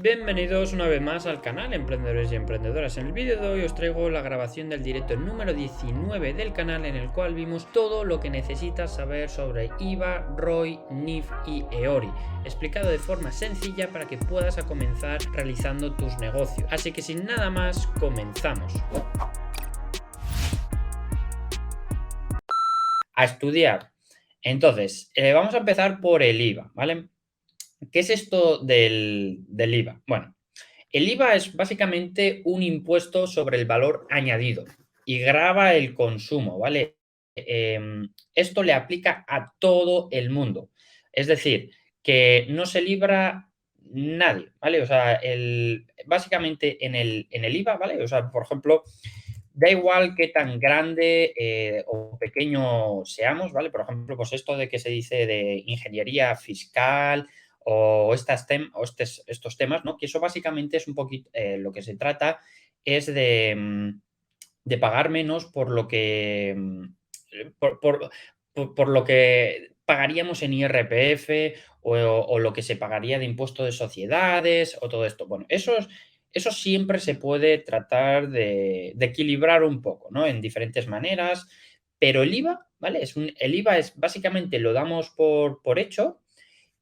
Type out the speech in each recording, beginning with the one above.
Bienvenidos una vez más al canal Emprendedores y Emprendedoras. En el vídeo de hoy os traigo la grabación del directo número 19 del canal, en el cual vimos todo lo que necesitas saber sobre IVA, ROI, NIF y EORI, explicado de forma sencilla para que puedas comenzar realizando tus negocios. Así que sin nada más, comenzamos a estudiar. Entonces, vamos a empezar por el IVA, ¿vale? ¿Qué es esto del IVA? Bueno, el IVA es básicamente un impuesto sobre el valor añadido y grava el consumo, ¿vale? Esto le aplica a todo el mundo. Es decir, que no se libra nadie, ¿vale? O sea, básicamente en el IVA, ¿vale? O sea, por ejemplo, da igual qué tan grande o pequeño seamos, ¿vale? Por ejemplo, pues esto de que se dice de ingeniería fiscal o, estos temas, ¿no? Que eso básicamente es un poquito, lo que se trata es de pagar menos por lo que, por lo que pagaríamos en IRPF o lo que se pagaría de impuesto de sociedades o todo esto. Bueno, eso siempre se puede tratar de equilibrar un poco, ¿no? En diferentes maneras, pero el IVA, ¿vale? El IVA es básicamente lo damos por hecho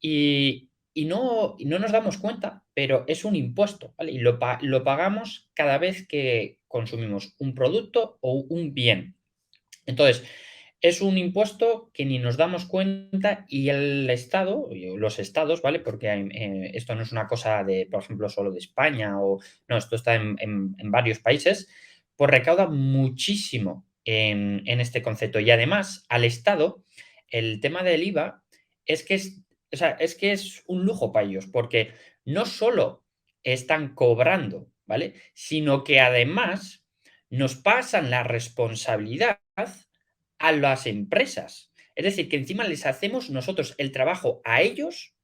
y no nos damos cuenta, pero es un impuesto, ¿vale? Y lo pagamos cada vez que consumimos un producto o un bien. Entonces, es un impuesto que ni nos damos cuenta y el Estado, y los estados, ¿vale? Porque esto no es una cosa de, por ejemplo, solo de España o no, esto está en varios países, pues recauda muchísimo en este concepto. Y además, al Estado, el tema del IVA es que o sea, es que es un lujo para ellos, porque no solo están cobrando, ¿vale? Sino que además nos pasan la responsabilidad a las empresas. Es decir, que encima les hacemos nosotros el trabajo a ellos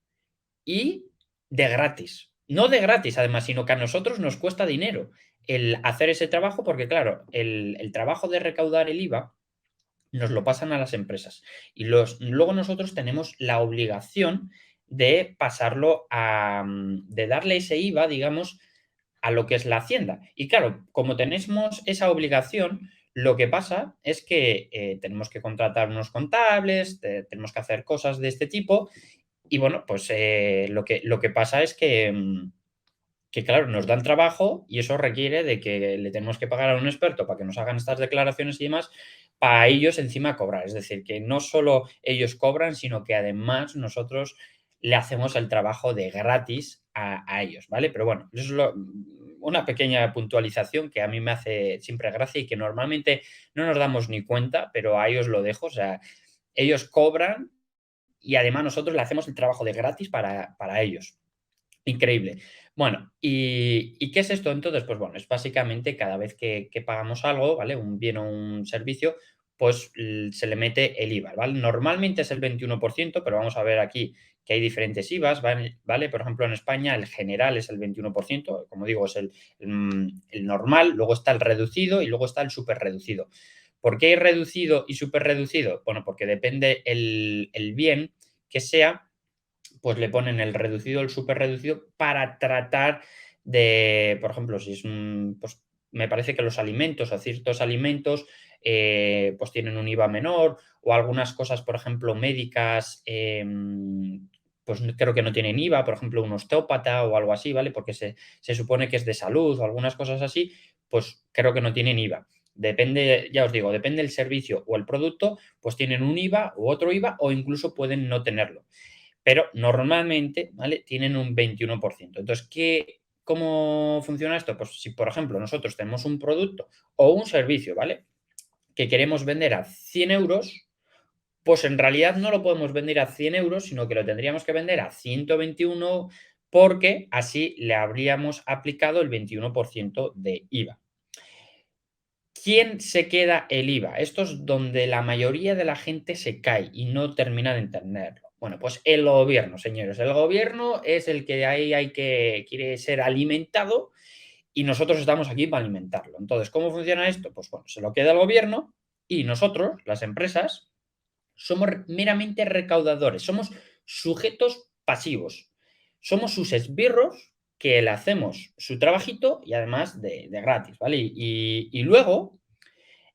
y de gratis. No de gratis, además, sino que a nosotros nos cuesta dinero el hacer ese trabajo porque, claro, el trabajo de recaudar el IVA nos lo pasan a las empresas. Y luego nosotros tenemos la obligación de pasarlo de darle ese IVA, digamos, a lo que es la hacienda. Y claro, como tenemos esa obligación, lo que pasa es que tenemos que contratar unos contables, tenemos que hacer cosas de este tipo y bueno, pues lo que pasa es que, claro, nos dan trabajo y eso requiere de que le tenemos que pagar a un experto para que nos hagan estas declaraciones y demás, para ellos encima cobrar. Es decir, que no solo ellos cobran, sino que además nosotros le hacemos el trabajo de gratis a ellos, ¿vale? Pero bueno, eso es una pequeña puntualización que a mí me hace siempre gracia y que normalmente no nos damos ni cuenta, pero a ellos lo dejo. O sea, ellos cobran y además nosotros le hacemos el trabajo de gratis para ellos. Increíble. Bueno, ¿y qué es esto entonces? Pues bueno, es básicamente cada vez que pagamos algo, ¿vale? Un bien o un servicio, pues se le mete el IVA, ¿vale? Normalmente es el 21%, pero vamos a ver aquí que hay diferentes IVAs, ¿vale? Por ejemplo, en España el general es el 21%, como digo, es el normal, luego está el reducido y luego está el súper reducido. ¿Por qué hay reducido y súper reducido? Bueno, porque depende el bien que sea, pues le ponen el reducido, el súper reducido para tratar de, por ejemplo, si es pues me parece que los alimentos o ciertos alimentos pues tienen un IVA menor o algunas cosas, por ejemplo, médicas, pues creo que no tienen IVA, por ejemplo, un osteópata o algo así, ¿vale? Porque se supone que es de salud o algunas cosas así, pues creo que no tienen IVA. Depende, ya os digo, depende del servicio o el producto, pues tienen un IVA u otro IVA o incluso pueden no tenerlo, pero normalmente, ¿vale? Tienen un 21%. Entonces, ¿cómo funciona esto? Pues si, por ejemplo, nosotros tenemos un producto o un servicio, ¿vale? Que queremos vender a 100 euros, pues en realidad no lo podemos vender a 100 euros, sino que lo tendríamos que vender a 121 porque así le habríamos aplicado el 21% de IVA. ¿Quién se queda el IVA? Esto es donde la mayoría de la gente se cae y no termina de entenderlo. Bueno, pues el gobierno, señores. El gobierno es el que ahí quiere ser alimentado y nosotros estamos aquí para alimentarlo. Entonces, ¿cómo funciona esto? Pues bueno, se lo queda el gobierno y nosotros, las empresas, somos meramente recaudadores, somos sujetos pasivos. Somos sus esbirros que le hacemos su trabajito y además de gratis, ¿vale? Y luego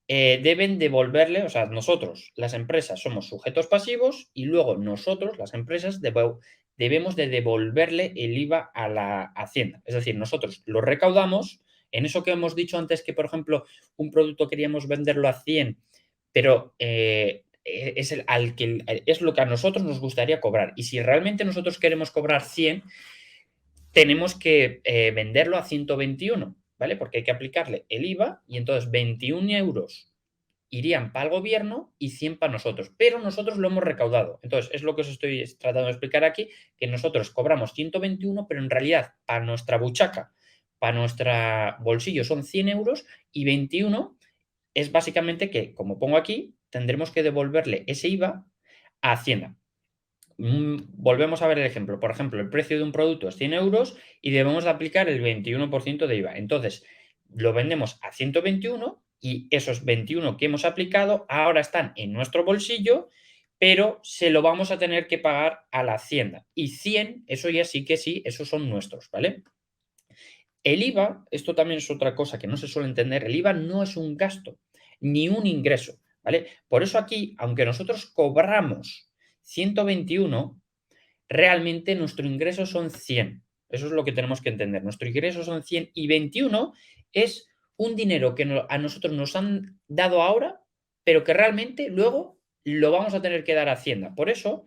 deben devolverle, o sea, nosotros, las empresas, somos sujetos pasivos y luego nosotros, las empresas, debemos de devolverle el IVA a la Hacienda. Es decir, nosotros lo recaudamos en eso que hemos dicho antes que, por ejemplo, un producto queríamos venderlo a 100, pero es, es lo que a nosotros nos gustaría cobrar. Y si realmente nosotros queremos cobrar 100, tenemos que venderlo a 121, ¿vale? Porque hay que aplicarle el IVA y entonces 21 euros irían para el gobierno y 100 para nosotros, pero nosotros lo hemos recaudado. Entonces, es lo que os estoy tratando de explicar aquí, que nosotros cobramos 121, pero en realidad para nuestra buchaca, para nuestro bolsillo son 100 euros y 21 es básicamente que, como pongo aquí, tendremos que devolverle ese IVA a Hacienda. Volvemos a ver el ejemplo. Por ejemplo, el precio de un producto es 100 euros y debemos de aplicar el 21% de IVA. Entonces, lo vendemos a 121 y esos 21 que hemos aplicado ahora están en nuestro bolsillo, pero se lo vamos a tener que pagar a la Hacienda. Y 100, eso ya sí que sí, esos son nuestros, ¿vale? El IVA, esto también es otra cosa que no se suele entender, el IVA no es un gasto ni un ingreso, ¿vale? Por eso aquí, aunque nosotros cobramos 121, realmente nuestro ingreso son 100. Eso es lo que tenemos que entender. Nuestro ingreso son 100 y 21 es un dinero que a nosotros nos han dado ahora, pero que realmente luego lo vamos a tener que dar a Hacienda. Por eso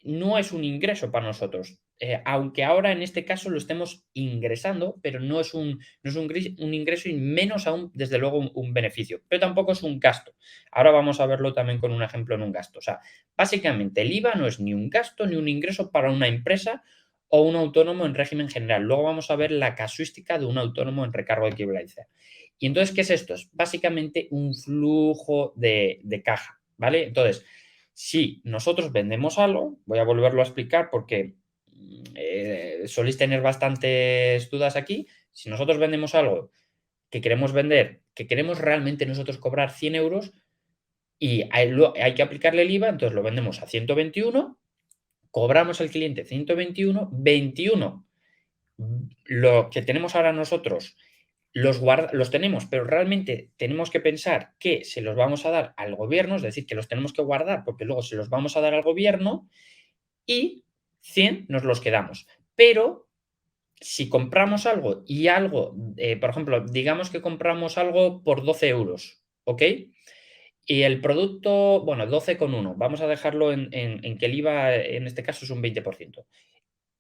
no es un ingreso para nosotros. Aunque ahora en este caso lo estemos ingresando, pero no es un ingreso y menos aún, desde luego, un beneficio. Pero tampoco es un gasto. Ahora vamos a verlo también con un ejemplo en un gasto. O sea, básicamente el IVA no es ni un gasto ni un ingreso para una empresa o un autónomo en régimen general. Luego vamos a ver la casuística de un autónomo en recargo de equivalencia. Y entonces, ¿qué es esto? Es básicamente un flujo de caja, ¿vale? Entonces, si nosotros vendemos algo, voy a volverlo a explicar porque soléis tener bastantes dudas aquí. Si nosotros vendemos algo que queremos vender, que queremos realmente nosotros cobrar 100 euros y hay que aplicarle el IVA, entonces lo vendemos a 121, cobramos al cliente 121, 21 lo que tenemos ahora nosotros los tenemos, pero realmente tenemos que pensar que se los vamos a dar al gobierno, es decir, que los tenemos que guardar porque luego se los vamos a dar al gobierno y 100 nos los quedamos. Pero si compramos algo y algo, por ejemplo, digamos que compramos algo por 12 euros, ¿ok? Y el producto, bueno, 12,1, vamos a dejarlo en que el IVA en este caso es un 20%.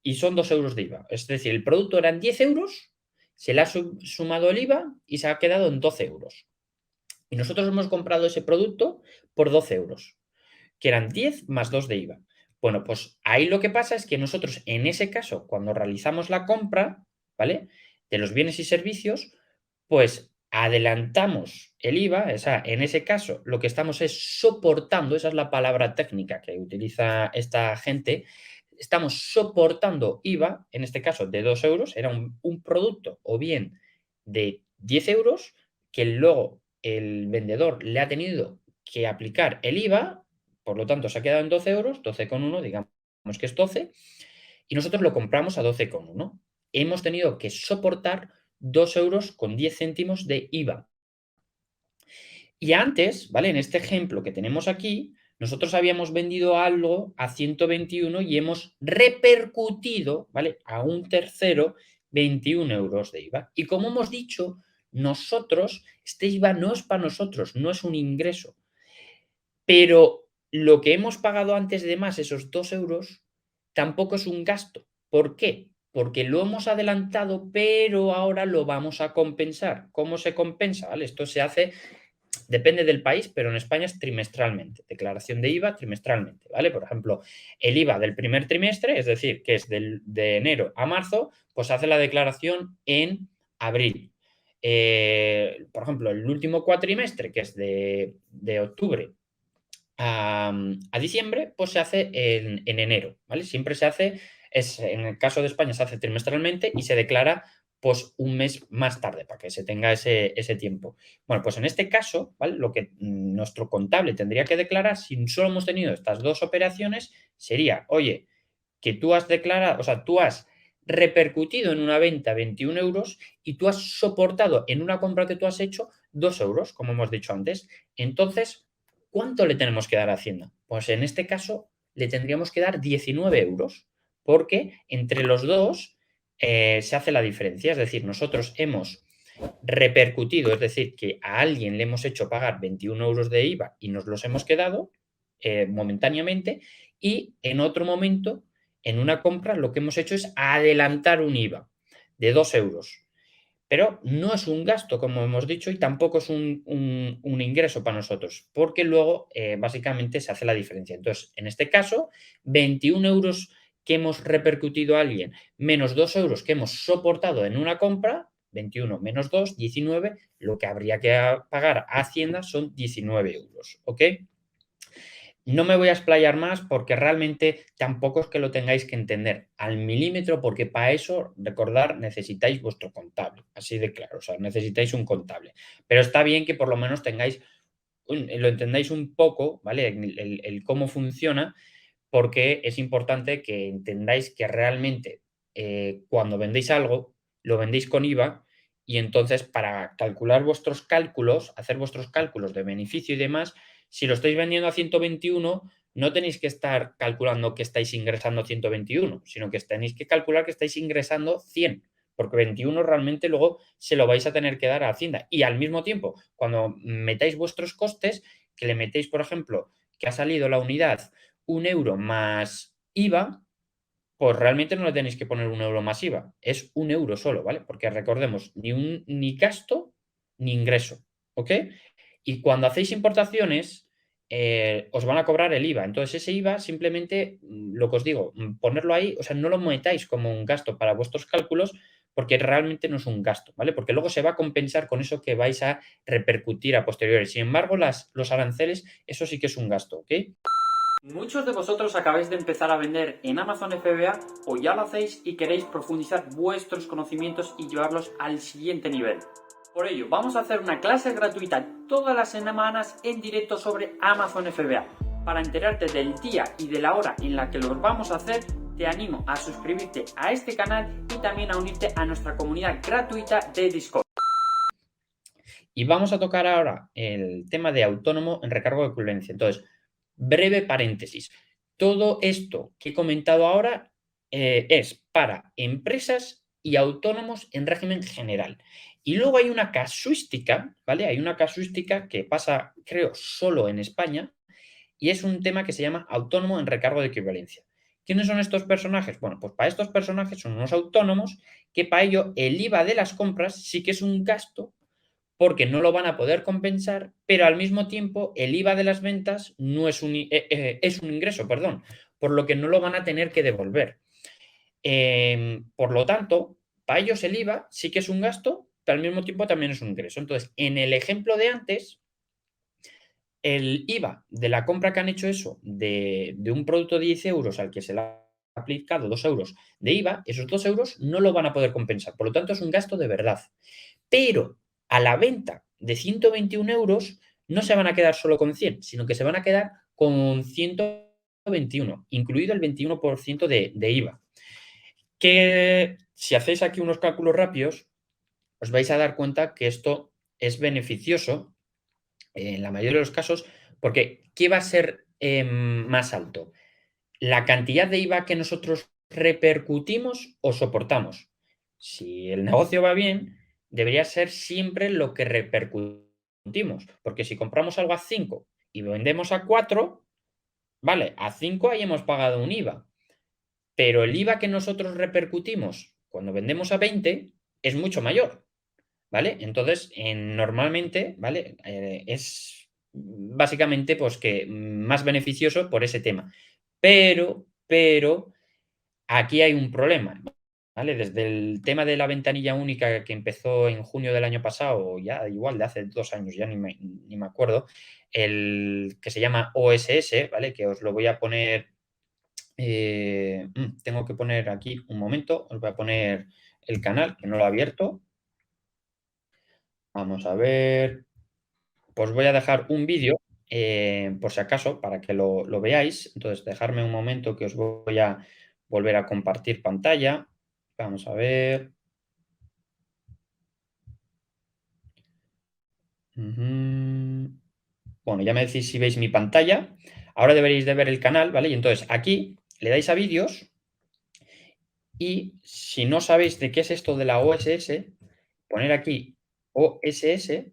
Y son 2 euros de IVA. Es decir, el producto eran 10 euros, se le ha sumado el IVA y se ha quedado en 12 euros. Y nosotros hemos comprado ese producto por 12 euros, que eran 10 más 2 de IVA. Bueno, pues ahí lo que pasa es que nosotros, en ese caso, cuando realizamos la compra, ¿vale? De los bienes y servicios, pues adelantamos el IVA, o sea, en ese caso lo que estamos es soportando, esa es la palabra técnica que utiliza esta gente, estamos soportando IVA, en este caso de 2 euros, era un producto o bien de 10 euros que luego el vendedor le ha tenido que aplicar el IVA, por lo tanto se ha quedado en 12 euros, 12,1, digamos que es 12, y nosotros lo compramos a 12,1. Hemos tenido que soportar 2 euros con 10 céntimos de IVA. Y antes, ¿vale? En este ejemplo que tenemos aquí, nosotros habíamos vendido algo a 121 y hemos repercutido, ¿vale? A un tercero 21 euros de IVA. Y como hemos dicho, nosotros, este IVA no es para nosotros, no es un ingreso. Pero lo que hemos pagado antes de más, esos 2 euros, tampoco es un gasto. ¿Por qué? Porque lo hemos adelantado, pero ahora lo vamos a compensar. ¿Cómo se compensa? ¿Vale? Esto se hace, depende del país, pero en España es trimestralmente. Declaración de IVA trimestralmente, ¿vale? Por ejemplo, el IVA del primer trimestre, es decir, que es de enero a marzo, pues hace la declaración en abril. Por ejemplo, el último cuatrimestre, que es de octubre a diciembre, pues se hace en enero, ¿vale? Siempre se hace, en el caso de España se hace trimestralmente y se declara pues un mes más tarde para que se tenga ese tiempo. Bueno, pues en este caso, ¿vale? Lo que nuestro contable tendría que declarar, si solo hemos tenido estas dos operaciones, sería, oye, que tú has declarado, o sea, tú has repercutido en una venta 21 euros y tú has soportado en una compra que tú has hecho 2 euros, como hemos dicho antes. Entonces, ¿cuánto le tenemos que dar a Hacienda? Pues en este caso le tendríamos que dar 19 euros, porque entre los dos se hace la diferencia. Es decir, nosotros hemos repercutido, es decir, que a alguien le hemos hecho pagar 21 euros de IVA y nos los hemos quedado momentáneamente, y en otro momento, en una compra, lo que hemos hecho es adelantar un IVA de 2 euros. Pero no es un gasto, como hemos dicho, y tampoco es un ingreso para nosotros, porque luego básicamente se hace la diferencia. Entonces, en este caso, 21 euros que hemos repercutido a alguien, menos 2 euros que hemos soportado en una compra, 21 menos 2, 19, lo que habría que pagar a Hacienda son 19 euros, ¿ok? No me voy a explayar más porque realmente tampoco es que lo tengáis que entender al milímetro, porque para eso, recordar, necesitáis vuestro contable, así de claro, o sea, necesitáis un contable. Pero está bien que por lo menos tengáis, lo entendáis un poco, ¿vale? El cómo funciona, porque es importante que entendáis que realmente cuando vendéis algo, lo vendéis con IVA, y entonces para calcular vuestros cálculos, hacer vuestros cálculos de beneficio y demás, si lo estáis vendiendo a 121, no tenéis que estar calculando que estáis ingresando 121, sino que tenéis que calcular que estáis ingresando 100, porque 21 realmente luego se lo vais a tener que dar a Hacienda. Y al mismo tiempo, cuando metáis vuestros costes, que le metéis, por ejemplo, que ha salido la unidad 1 euro más IVA, pues realmente no le tenéis que poner 1 euro más IVA, es 1 euro solo, ¿vale? Porque recordemos, ni gasto ni ingreso, ¿ok? Y cuando hacéis importaciones, os van a cobrar el IVA. Entonces, ese IVA simplemente, lo que os digo, ponerlo ahí, o sea, no lo metáis como un gasto para vuestros cálculos, porque realmente no es un gasto, ¿vale? Porque luego se va a compensar con eso que vais a repercutir a posteriori. Sin embargo, los aranceles, eso sí que es un gasto, ¿ok? Muchos de vosotros acabáis de empezar a vender en Amazon FBA o ya lo hacéis y queréis profundizar vuestros conocimientos y llevarlos al siguiente nivel. Por ello, vamos a hacer una clase gratuita todas las semanas en directo sobre Amazon FBA. Para enterarte del día y de la hora en la que lo vamos a hacer, te animo a suscribirte a este canal y también a unirte a nuestra comunidad gratuita de Discord. Y vamos a tocar ahora el tema de autónomo en recargo de equivalencia. Entonces, breve paréntesis. Todo esto que he comentado ahora es para empresas y autónomos en régimen general. Y luego hay una casuística, ¿vale? Hay una casuística que pasa, creo, solo en España, y es un tema que se llama autónomo en recargo de equivalencia. ¿Quiénes son estos personajes? Bueno, pues para estos personajes son unos autónomos que para ello el IVA de las compras sí que es un gasto, porque no lo van a poder compensar, pero al mismo tiempo el IVA de las ventas no es es un ingreso, perdón, por lo que no lo van a tener que devolver. Por lo tanto, para ellos el IVA sí que es un gasto, pero al mismo tiempo también es un ingreso. Entonces, en el ejemplo de antes, el IVA de la compra que han hecho eso, de un producto de 10 euros al que se le ha aplicado 2 euros de IVA, esos 2 euros no lo van a poder compensar. Por lo tanto, es un gasto de verdad. Pero a la venta de 121 euros no se van a quedar solo con 100, sino que se van a quedar con 121, incluido el 21% de IVA. Que si hacéis aquí unos cálculos rápidos, os vais a dar cuenta que esto es beneficioso en la mayoría de los casos, porque ¿qué va a ser más alto? ¿La cantidad de IVA que nosotros repercutimos o soportamos? Si el negocio va bien, debería ser siempre lo que repercutimos, porque si compramos algo a 5 y vendemos a 4, vale, a 5 ahí hemos pagado un IVA, pero el IVA que nosotros repercutimos cuando vendemos a 20 es mucho mayor, ¿vale? Entonces, normalmente, ¿vale? Es básicamente pues que más beneficioso por ese tema. Pero aquí hay un problema, ¿vale? Desde el tema de la ventanilla única que empezó en junio del año pasado, o ya igual de hace 2 años, ya ni me acuerdo, el que se llama OSS, ¿vale? Que os lo voy a poner, tengo que poner aquí un momento, os voy a poner el canal, que no lo he abierto. Vamos a ver. Pues voy a dejar un vídeo, por si acaso, para que lo veáis. Entonces, dejarme un momento que os voy a volver a compartir pantalla. Vamos a ver. Bueno, ya me decís si veis mi pantalla. Ahora deberéis de ver el canal, ¿vale? Y entonces aquí le dais a vídeos y si no sabéis de qué es esto de la OSS, poner aquí OSS,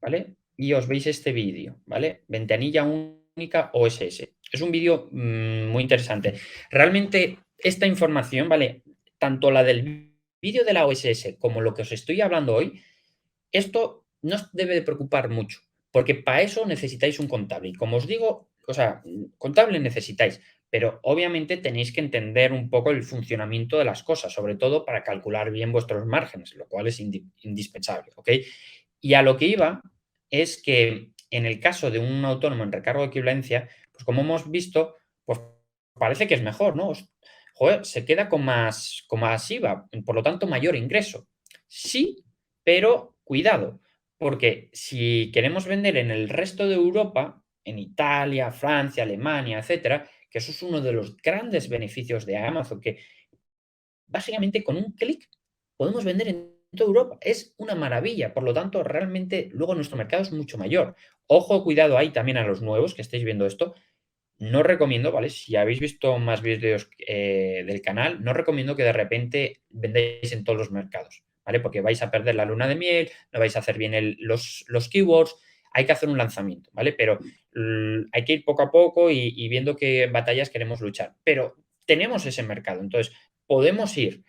¿vale? Y os veis este vídeo, ¿vale? Ventanilla única OSS. Es un vídeo muy interesante. Realmente esta información, ¿vale? Tanto la del vídeo de la OSS como lo que os estoy hablando hoy, esto no os debe de preocupar mucho, porque para eso necesitáis un contable. Y como os digo, o sea, contable necesitáis, pero obviamente tenéis que entender un poco el funcionamiento de las cosas, sobre todo para calcular bien vuestros márgenes, lo cual es indispensable, ¿ok? Y a lo que iba es que en el caso de un autónomo en recargo de equivalencia, pues como hemos visto, pues parece que es mejor, ¿no? Joder, se queda con más IVA, por lo tanto mayor ingreso. Sí, pero cuidado, porque si queremos vender en el resto de Europa, en Italia, Francia, Alemania, etcétera, que eso es uno de los grandes beneficios de Amazon, que básicamente con un clic podemos vender en toda Europa. Es una maravilla. Por lo tanto, realmente luego nuestro mercado es mucho mayor. Ojo, cuidado ahí también a los nuevos que estáis viendo esto. No recomiendo, ¿vale? Si habéis visto más vídeos del canal, no recomiendo que de repente vendáis en todos los mercados, ¿vale? Porque vais a perder la luna de miel, no vais a hacer bien los keywords, hay que hacer un lanzamiento, ¿vale? Pero hay que ir poco a poco y viendo qué batallas queremos luchar. Pero tenemos ese mercado, entonces podemos ir.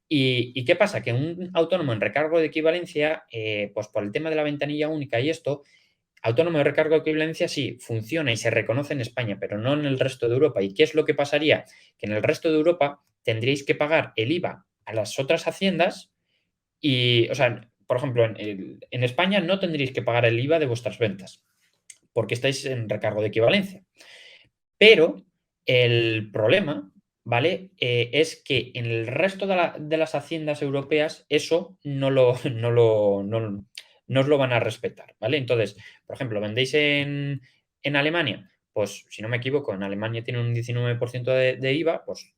¿Y qué pasa? Que un autónomo en recargo de equivalencia, pues por el tema de la ventanilla única y esto, autónomo de recargo de equivalencia sí, funciona y se reconoce en España, pero no en el resto de Europa. ¿Y qué es lo que pasaría? Que en el resto de Europa tendríais que pagar el IVA a las otras haciendas y, o sea, por ejemplo, en España no tendríais que pagar el IVA de vuestras ventas porque estáis en recargo de equivalencia. Pero el problema, ¿vale? Es que en el resto de las haciendas europeas eso no os lo van a respetar, ¿vale? Entonces, por ejemplo, vendéis en Alemania, pues si no me equivoco, en Alemania tiene un 19% de IVA, pues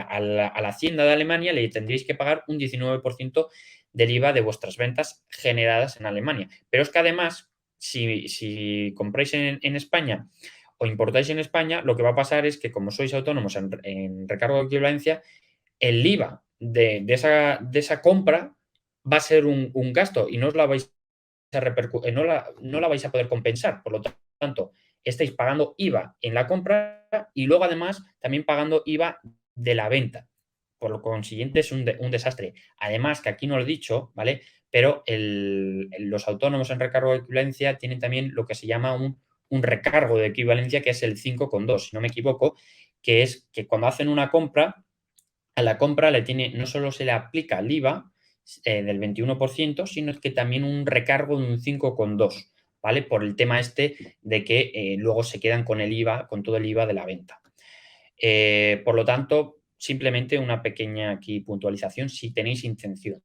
a la hacienda de Alemania le tendréis que pagar un 19% del IVA de vuestras ventas generadas en Alemania. Pero es que además, si compráis en España o importáis en España, lo que va a pasar es que como sois autónomos en recargo de equivalencia, el IVA de esa compra va a ser un gasto y no os la vais a no la vais a poder compensar. Por lo tanto, estáis pagando IVA en la compra y luego además también pagando IVA de la venta. Por lo consiguiente es un desastre. Además, que aquí no lo he dicho, ¿vale? Pero los autónomos en recargo de equivalencia tienen también lo que se llama un recargo de equivalencia, que es el 5,2, si no me equivoco, que es que cuando hacen una compra, a la compra no solo se le aplica el IVA del 21%, sino que también un recargo de un 5,2, ¿vale? Por el tema este de que luego se quedan con el IVA, con todo el IVA de la venta. Por lo tanto, simplemente una pequeña aquí puntualización, si tenéis intención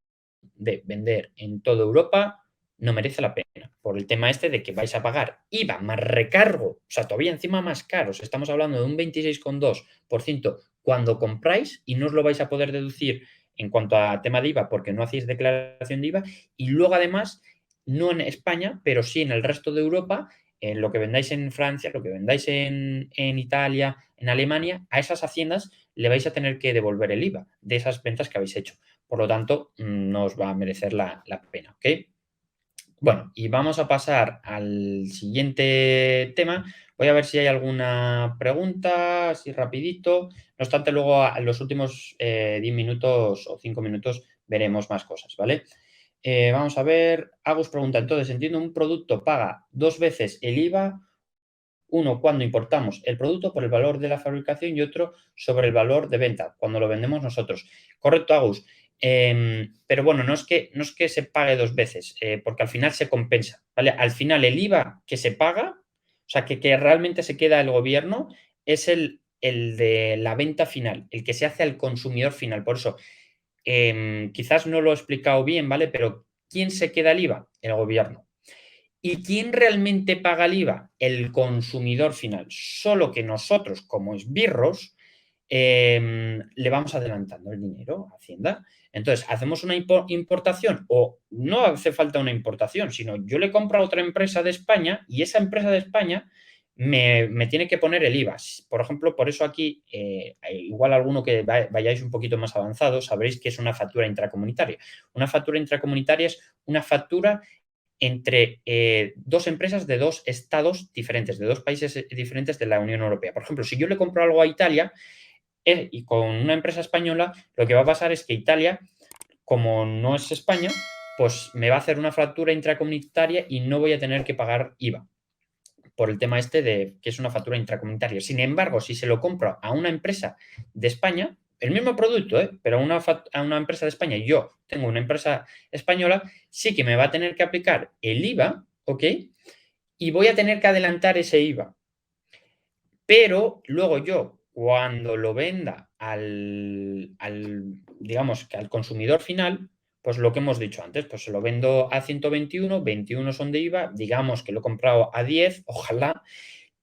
de vender en toda Europa, no merece la pena. Por el tema este de que vais a pagar IVA más recargo, o sea, todavía encima más caros. Estamos hablando de un 26,2% cuando compráis y no os lo vais a poder deducir en cuanto a tema de IVA porque no hacéis declaración de IVA. Y luego, además, no en España, pero sí en el resto de Europa, en lo que vendáis en Francia, lo que vendáis en Italia, en Alemania, a esas haciendas le vais a tener que devolver el IVA de esas ventas que habéis hecho. Por lo tanto, no os va a merecer la pena, ¿ok? Bueno, y vamos a pasar al siguiente tema. Voy a ver si hay alguna pregunta, así rapidito. No obstante, luego en los últimos 10 minutos o 5 minutos veremos más cosas, ¿vale? Vamos a ver. Agus pregunta, entonces, entiendo, un producto paga 2 veces el IVA, uno cuando importamos el producto por el valor de la fabricación y otro sobre el valor de venta, cuando lo vendemos nosotros. Correcto, Agus. Pero bueno, no es que se pague 2 veces, porque al final se compensa, ¿vale? Al final el IVA que se paga, o sea, que realmente se queda el gobierno, es el de la venta final, el que se hace al consumidor final. Por eso, quizás no lo he explicado bien, ¿vale? Pero ¿quién se queda el IVA? El gobierno. ¿Y quién realmente paga el IVA? El consumidor final. Solo que nosotros, como esbirros, le vamos adelantando el dinero a Hacienda. Entonces, hacemos una importación o no hace falta una importación, sino yo le compro a otra empresa de España y esa empresa de España me tiene que poner el IVA. Por ejemplo, por eso aquí, igual alguno que vayáis un poquito más avanzados, sabréis que es una factura intracomunitaria. Una factura intracomunitaria es una factura entre dos empresas de dos estados diferentes, de dos países diferentes de la Unión Europea. Por ejemplo, si yo le compro algo a Italia y con una empresa española, lo que va a pasar es que Italia, como no es España, pues me va a hacer una factura intracomunitaria y no voy a tener que pagar IVA por el tema este de que es una factura intracomunitaria. Sin embargo, si se lo compro a una empresa de España, el mismo producto, pero a una empresa de España y yo tengo una empresa española, sí que me va a tener que aplicar el IVA, ¿ok? Y voy a tener que adelantar ese IVA. Pero luego yo, cuando lo venda digamos que al consumidor final, pues lo que hemos dicho antes, pues se lo vendo a 121, 21 son de IVA, digamos que lo he comprado a 10, ojalá,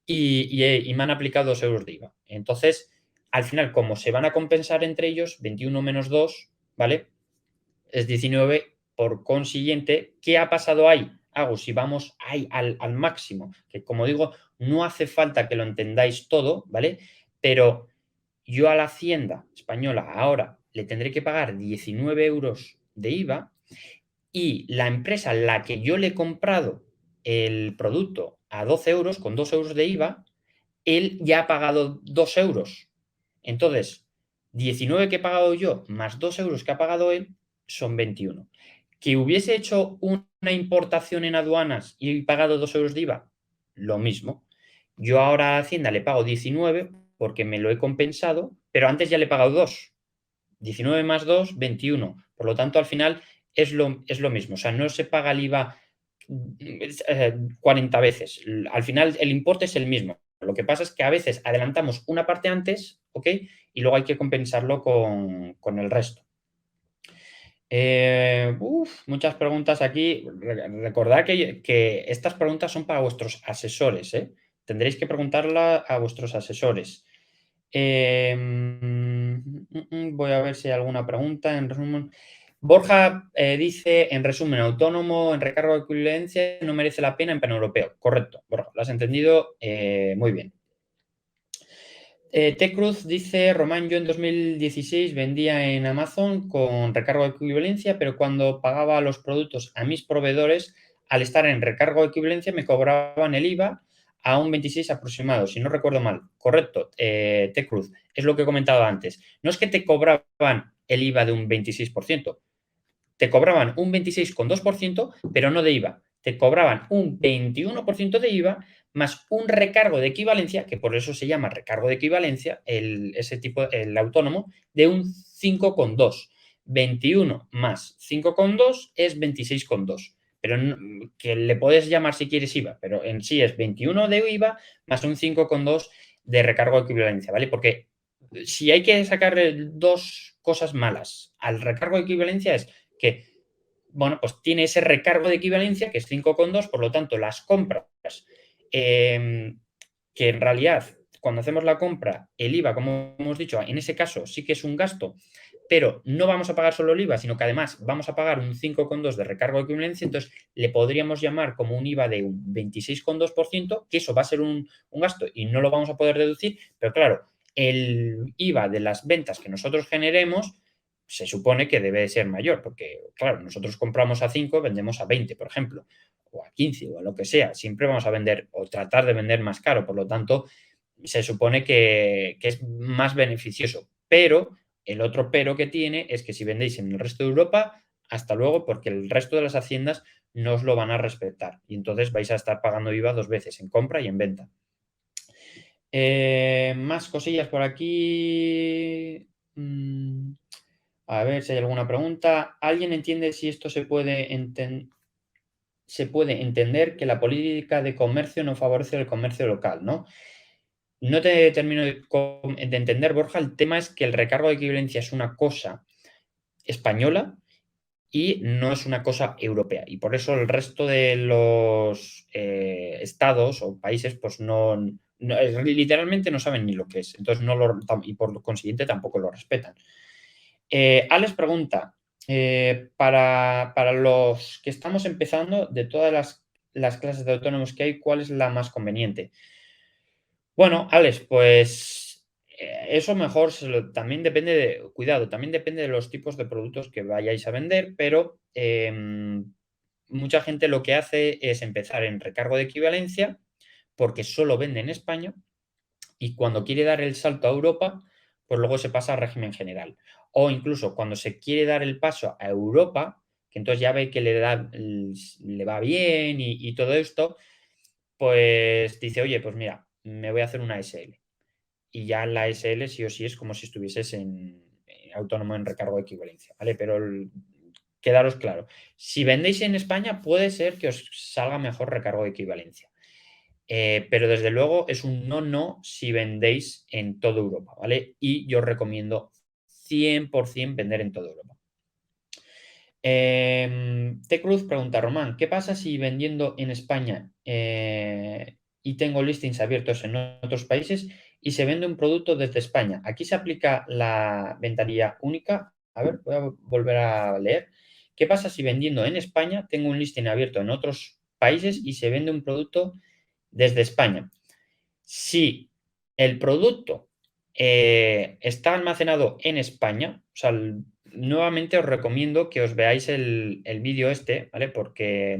y me han aplicado 2 euros de IVA. Entonces, al final, como se van a compensar entre ellos, 21 menos 2, ¿vale? Es 19. Por consiguiente, ¿qué ha pasado ahí? Hago, si vamos ahí al máximo, que como digo, no hace falta que lo entendáis todo, ¿vale? Pero yo a la Hacienda española ahora le tendré que pagar 19 euros de IVA y la empresa a la que yo le he comprado el producto a 12 euros, con 2 euros de IVA, él ya ha pagado 2 euros. Entonces, 19 que he pagado yo más 2 euros que ha pagado él son 21. Que hubiese hecho una importación en aduanas y pagado 2 euros de IVA, lo mismo. Yo ahora a Hacienda le pago 19 porque me lo he compensado, pero antes ya le he pagado 2. 19 más 2, 21. Por lo tanto, al final es lo mismo. O sea, no se paga el IVA 40 veces. Al final, el importe es el mismo. Lo que pasa es que a veces adelantamos una parte antes, ¿ok? Y luego hay que compensarlo con el resto. Muchas preguntas aquí. Recordad que estas preguntas son para vuestros asesores, ¿eh? Tendréis que preguntarla a vuestros asesores. Voy a ver si hay alguna pregunta. En resumen, Borja dice, en resumen, autónomo en recargo de equivalencia no merece la pena en paneuropeo. Correcto, Borja, lo has entendido muy bien. T-Cruz dice, Román, yo en 2016 vendía en Amazon con recargo de equivalencia, pero cuando pagaba los productos a mis proveedores, al estar en recargo de equivalencia me cobraban el IVA a un 26 aproximado, si no recuerdo mal. Correcto, T-Cruz, es lo que he comentado antes. No es que te cobraban el IVA de un 26%, te cobraban un 26,2%, pero no de IVA. Te cobraban un 21% de IVA más un recargo de equivalencia, que por eso se llama recargo de equivalencia, ese tipo, el autónomo, de un 5,2. 21 más 5,2 es 26,2. Pero que le puedes llamar si quieres IVA, pero en sí es 21 de IVA más un 5,2 de recargo de equivalencia, ¿vale? Porque si hay que sacar dos cosas malas al recargo de equivalencia es que, bueno, pues tiene ese recargo de equivalencia que es 5,2, por lo tanto, las compras, que en realidad, cuando hacemos la compra, el IVA, como hemos dicho, en ese caso sí que es un gasto, pero no vamos a pagar solo el IVA, sino que además vamos a pagar un 5,2 de recargo de equivalencia, entonces le podríamos llamar como un IVA de un 26,2%, que eso va a ser un gasto y no lo vamos a poder deducir, pero claro, el IVA de las ventas que nosotros generemos se supone que debe de ser mayor, porque, claro, nosotros compramos a 5, vendemos a 20, por ejemplo, o a 15, o a lo que sea. Siempre vamos a vender o tratar de vender más caro, por lo tanto, se supone que es más beneficioso. Pero el otro pero que tiene es que si vendéis en el resto de Europa, hasta luego, porque el resto de las haciendas no os lo van a respetar. Y entonces vais a estar pagando IVA dos veces, en compra y en venta. Más cosillas por aquí. A ver si hay alguna pregunta. ¿Alguien entiende si esto se puede entender que la política de comercio no favorece el comercio local, ¿no? No te termino de entender, Borja. El tema es que el recargo de equivalencia es una cosa española y no es una cosa europea. Y por eso el resto de los estados o países pues no literalmente no saben ni lo que es. Entonces, y por lo consiguiente tampoco lo respetan. Alex pregunta, para los que estamos empezando, de todas las clases de autónomos que hay, ¿cuál es la más conveniente? Bueno, Alex, pues eso mejor también depende cuidado, también depende de los tipos de productos que vayáis a vender, pero mucha gente lo que hace es empezar en recargo de equivalencia porque solo vende en España y cuando quiere dar el salto a Europa, pues luego se pasa a régimen general. O incluso cuando se quiere dar el paso a Europa, que entonces ya ve que le va bien y todo esto, pues dice, oye, pues mira, me voy a hacer una SL. Y ya la SL sí o sí es como si estuvieses autónomo en recargo de equivalencia, ¿vale? Pero quedaros claro, si vendéis en España puede ser que os salga mejor recargo de equivalencia. Pero desde luego es un no si vendéis en toda Europa, ¿vale? Y yo os recomiendo 100% vender en toda Europa. T. Cruz pregunta, Román, ¿qué pasa si vendiendo en España y tengo listings abiertos en otros países y se vende un producto desde España? ¿Aquí se aplica la ventanilla única? A ver, voy a volver a leer. ¿Qué pasa si vendiendo en España tengo un listing abierto en otros países y se vende un producto desde España? Si el producto está almacenado en España, o sea, nuevamente os recomiendo que os veáis el vídeo este, ¿vale? Porque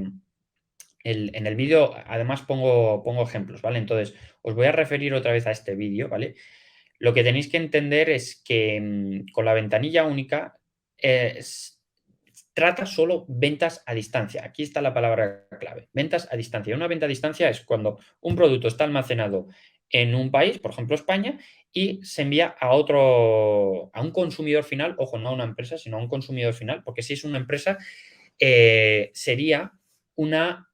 en el vídeo además pongo ejemplos, ¿vale? Entonces, os voy a referir otra vez a este vídeo, ¿vale? Lo que tenéis que entender es que con la ventanilla única trata solo ventas a distancia. Aquí está la palabra clave, ventas a distancia. Una venta a distancia es cuando un producto está almacenado en un país, por ejemplo España, y se envía a un consumidor final, ojo, no a una empresa, sino a un consumidor final, porque si es una empresa, sería una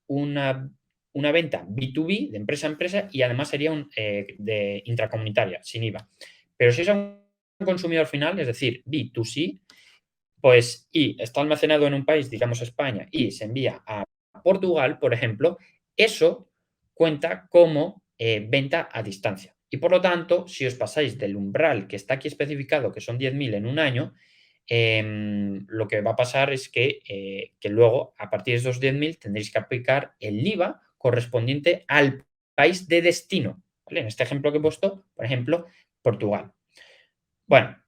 venta B2B, de empresa a empresa, y además sería de intracomunitaria, sin IVA. Pero si es a un consumidor final, es decir, B2C, pues y está almacenado en un país, digamos España, y se envía a Portugal, por ejemplo, eso cuenta como venta a distancia. Y por lo tanto, si os pasáis del umbral que está aquí especificado, que son 10.000 en un año, lo que va a pasar es que luego, a partir de esos 10.000, tendréis que aplicar el IVA correspondiente al país de destino. ¿Vale? En este ejemplo que he puesto, por ejemplo, Portugal. Bueno,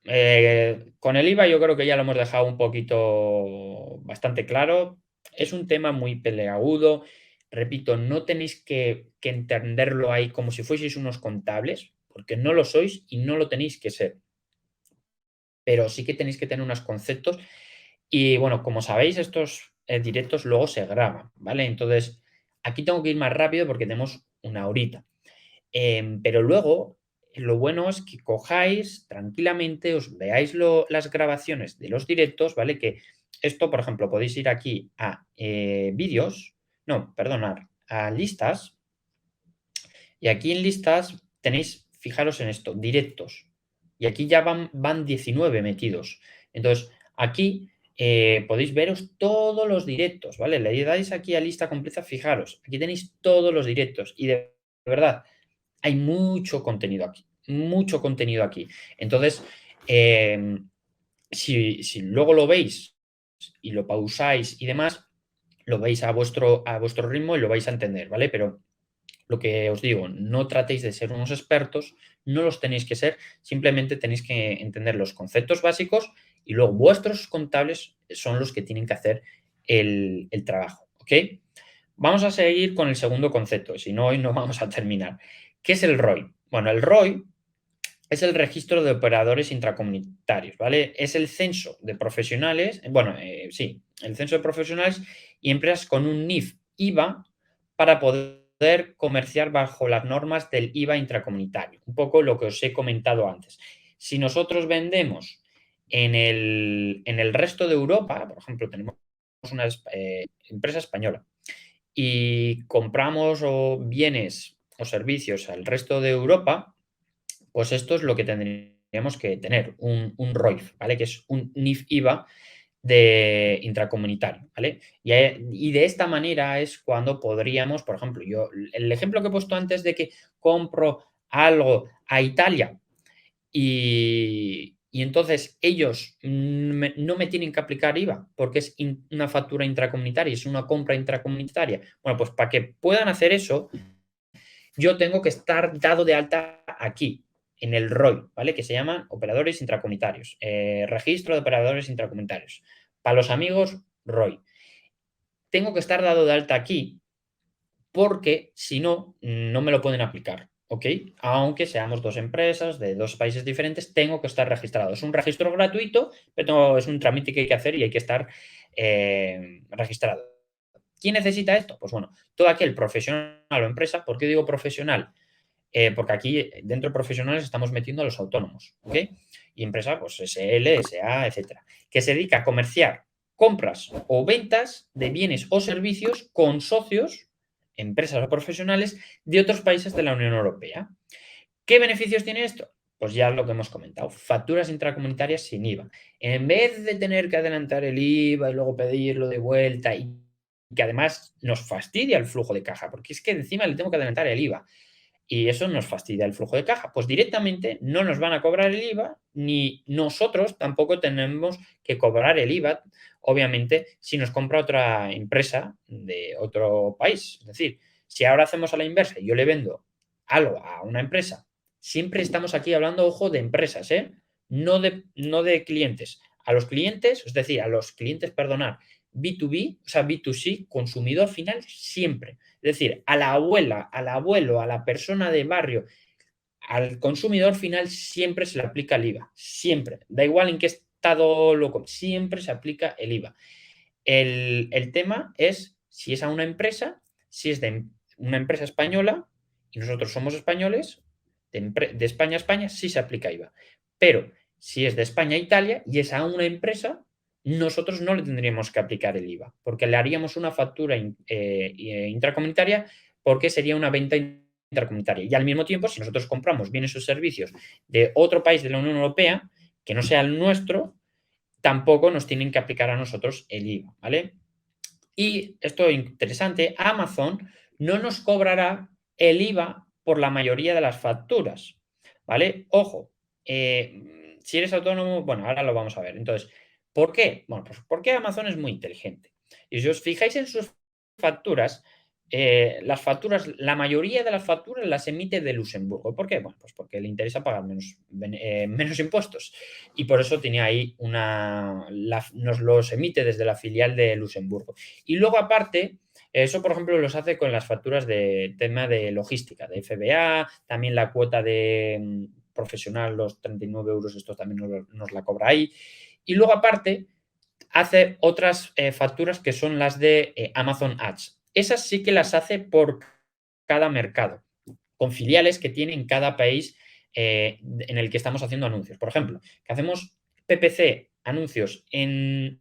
con el IVA yo creo que ya lo hemos dejado un poquito bastante claro. Es un tema muy peleagudo. Repito, no tenéis que entenderlo ahí como si fueseis unos contables, porque no lo sois y no lo tenéis que ser. Pero sí que tenéis que tener unos conceptos. Y bueno, como sabéis, estos directos luego se graban, ¿vale? Entonces, aquí tengo que ir más rápido porque tenemos una horita. Pero luego, lo bueno es que cojáis tranquilamente, os veáis las grabaciones de los directos, ¿vale? Que esto, por ejemplo, podéis ir aquí a vídeos, no, perdonad, a listas, y aquí en listas tenéis, fijaros en esto, directos. Y aquí ya van 19 metidos. Entonces, aquí podéis veros todos los directos, ¿vale? Le dais aquí a lista completa, fijaros, aquí tenéis todos los directos. Y de verdad, hay mucho contenido aquí, mucho contenido aquí. Entonces, si luego lo veis y lo pausáis y demás, lo veis a vuestro ritmo y lo vais a entender, ¿vale? Pero lo que os digo, no tratéis de ser unos expertos, no los tenéis que ser, simplemente tenéis que entender los conceptos básicos y luego vuestros contables son los que tienen que hacer el trabajo, ¿ok? Vamos a seguir con el segundo concepto, si no, hoy no vamos a terminar. ¿Qué es el ROI? Bueno, el ROI es el registro de operadores intracomunitarios, ¿vale? Es el censo de profesionales, bueno, sí, el censo de profesionales y empresas con un NIF IVA para poder comerciar bajo las normas del IVA intracomunitario. Un poco lo que os he comentado antes. Si nosotros vendemos en el resto de Europa, por ejemplo, tenemos una empresa española y compramos bienes o servicios al resto de Europa, pues esto es lo que tendríamos que tener, un ROIF, ¿vale? Que es un NIF IVA de intracomunitario, ¿vale? Y de esta manera es cuando podríamos, por ejemplo, el ejemplo que he puesto antes de que compro algo a Italia y entonces ellos no me tienen que aplicar IVA porque es una factura intracomunitaria, es una compra intracomunitaria. Bueno, pues para que puedan hacer eso, yo tengo que estar dado de alta aquí, en el ROI, ¿vale? Que se llaman operadores intracomunitarios, registro de operadores intracomunitarios. Para los amigos, ROI. Tengo que estar dado de alta aquí porque si no, no me lo pueden aplicar, ¿ok? Aunque seamos dos empresas de dos países diferentes, tengo que estar registrado. Es un registro gratuito, pero es un trámite que hay que hacer y hay que estar registrado. ¿Quién necesita esto? Pues bueno, todo aquel profesional o empresa. ¿Por qué digo profesional? Porque aquí dentro de profesionales estamos metiendo a los autónomos, ¿ok? Y empresa, pues SL, SA, etcétera, que se dedica a comerciar compras o ventas de bienes o servicios con socios, empresas o profesionales de otros países de la Unión Europea. ¿Qué beneficios tiene esto? Pues ya lo que hemos comentado, facturas intracomunitarias sin IVA. En vez de tener que adelantar el IVA y luego pedirlo de vuelta y que además nos fastidia el flujo de caja, porque es que encima le tengo que adelantar el IVA y eso nos fastidia el flujo de caja. Pues directamente no nos van a cobrar el IVA, ni nosotros tampoco tenemos que cobrar el IVA, obviamente, si nos compra otra empresa de otro país. Es decir, si ahora hacemos a la inversa y yo le vendo algo a una empresa, siempre estamos aquí hablando, ojo, de empresas, ¿eh? No de clientes. A los clientes, es decir, a los clientes, perdonar, B2B, o sea, B2C, consumidor final, siempre. Es decir, a la abuela, al abuelo, a la persona de barrio, al consumidor final siempre se le aplica el IVA. Siempre. Da igual en qué estado lo siempre se aplica el IVA. El tema es si es a una empresa, si es de una empresa española y nosotros somos españoles, de España a España sí se aplica IVA. Pero si es de España a Italia y es a una empresa, nosotros no le tendríamos que aplicar el IVA, porque le haríamos una factura intracomunitaria porque sería una venta intracomunitaria. Y al mismo tiempo, si nosotros compramos bienes o servicios de otro país de la Unión Europea, que no sea el nuestro, tampoco nos tienen que aplicar a nosotros el IVA, ¿vale? Y esto es interesante, Amazon no nos cobrará el IVA por la mayoría de las facturas, ¿vale? Ojo, si eres autónomo, bueno, ahora lo vamos a ver. Entonces, ¿por qué? Bueno, pues porque Amazon es muy inteligente. Y si os fijáis en sus facturas, las facturas, la mayoría de las facturas las emite de Luxemburgo. ¿Por qué? Bueno, pues porque le interesa pagar menos impuestos. Y por eso tiene ahí nos los emite desde la filial de Luxemburgo. Y luego, aparte, eso, por ejemplo, los hace con las facturas de tema de logística, de FBA, también la cuota de profesional, los 39 euros, esto también nos la cobra ahí. Y luego, aparte, hace otras facturas que son las de Amazon Ads. Esas sí que las hace por cada mercado, con filiales que tiene en cada país en el que estamos haciendo anuncios. Por ejemplo, que hacemos PPC, anuncios en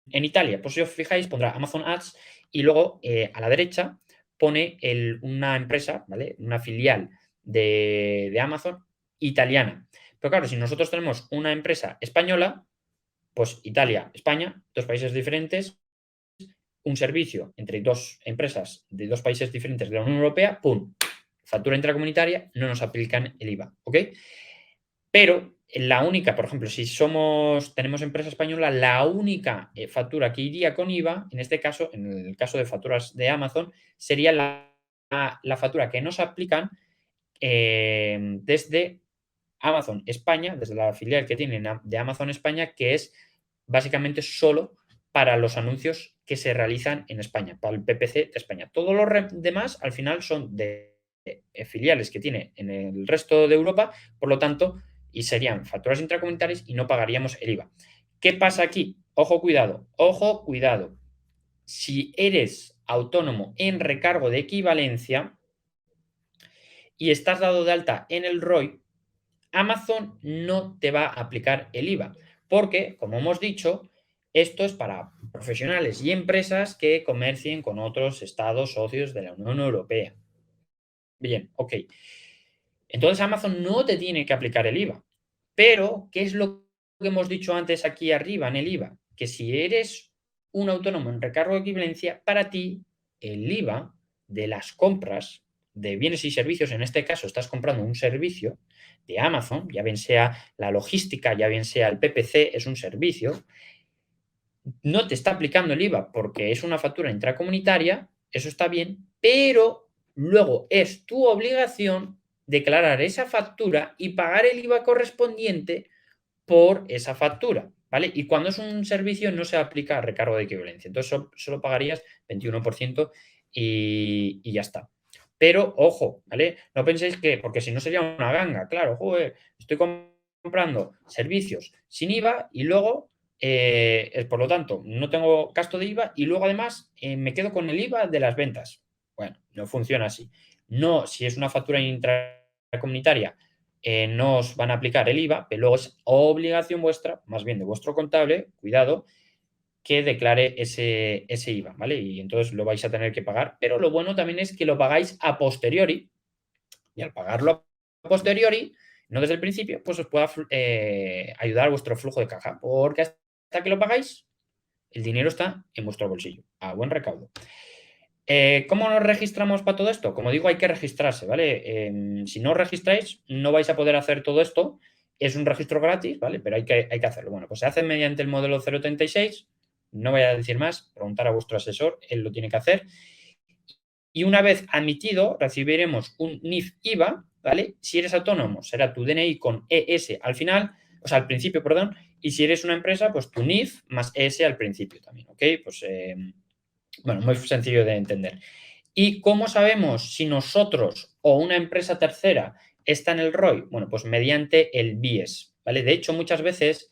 Italia, pues si os fijáis, pondrá Amazon Ads y luego a la derecha pone una empresa, ¿vale? Una filial de Amazon italiana. Pero claro, si nosotros tenemos una empresa española, pues Italia, España, dos países diferentes, un servicio entre dos empresas de dos países diferentes de la Unión Europea, ¡pum! Factura intracomunitaria, no nos aplican el IVA, ¿ok? Pero la única, por ejemplo, si tenemos empresa española, la única factura que iría con IVA, en este caso, en el caso de facturas de Amazon, sería la factura que nos aplican desde Amazon España, desde la filial que tienen de Amazon España, que es básicamente solo para los anuncios que se realizan en España, para el PPC de España. Todos los demás, al final, son de filiales que tiene en el resto de Europa, por lo tanto, y serían facturas intracomunitarias y no pagaríamos el IVA. ¿Qué pasa aquí? Ojo, cuidado, ojo, cuidado. Si eres autónomo en recargo de equivalencia y estás dado de alta en el ROI, Amazon no te va a aplicar el IVA, porque, como hemos dicho, esto es para profesionales y empresas que comercien con otros estados socios de la Unión Europea. Bien, ok. Entonces Amazon no te tiene que aplicar el IVA. Pero, ¿qué es lo que hemos dicho antes aquí arriba en el IVA? Que si eres un autónomo en recargo de equivalencia, para ti el IVA de las compras de bienes y servicios, en este caso estás comprando un servicio de Amazon, ya bien sea la logística, ya bien sea el PPC, es un servicio, no te está aplicando el IVA porque es una factura intracomunitaria, eso está bien, pero luego es tu obligación declarar esa factura y pagar el IVA correspondiente por esa factura, ¿vale? Y cuando es un servicio no se aplica recargo de equivalencia. Entonces solo pagarías 21% y ya está. Pero ojo, ¿vale? No penséis que, porque si no sería una ganga, claro, joder, estoy comprando servicios sin IVA y luego, por lo tanto, no tengo gasto de IVA y luego además me quedo con el IVA de las ventas. Bueno, no funciona así. No, si es una factura intracomunitaria, no os van a aplicar el IVA, pero luego es obligación vuestra, más bien de vuestro contable, cuidado, que declare ese IVA, ¿vale? Y entonces lo vais a tener que pagar, pero lo bueno también es que lo pagáis a posteriori, y al pagarlo a posteriori, no desde el principio, pues os pueda ayudar a vuestro flujo de caja, porque hasta que lo pagáis, el dinero está en vuestro bolsillo, a buen recaudo. ¿Cómo nos registramos para todo esto? Como digo, hay que registrarse, ¿vale? Si no os registráis, no vais a poder hacer todo esto. Es un registro gratis, ¿vale? Pero hay que hacerlo. Bueno, pues se hace mediante el modelo 036. No voy a decir más, preguntar a vuestro asesor, él lo tiene que hacer. Y una vez admitido, recibiremos un NIF IVA, ¿vale? Si eres autónomo, será tu DNI con ES al final, o sea, al principio, perdón. Y si eres una empresa, pues tu NIF más ES al principio también, ¿ok? Pues bueno, muy sencillo de entender. ¿Y cómo sabemos si nosotros o una empresa tercera está en el ROI? Bueno, pues mediante el BIES, ¿vale? De hecho, muchas veces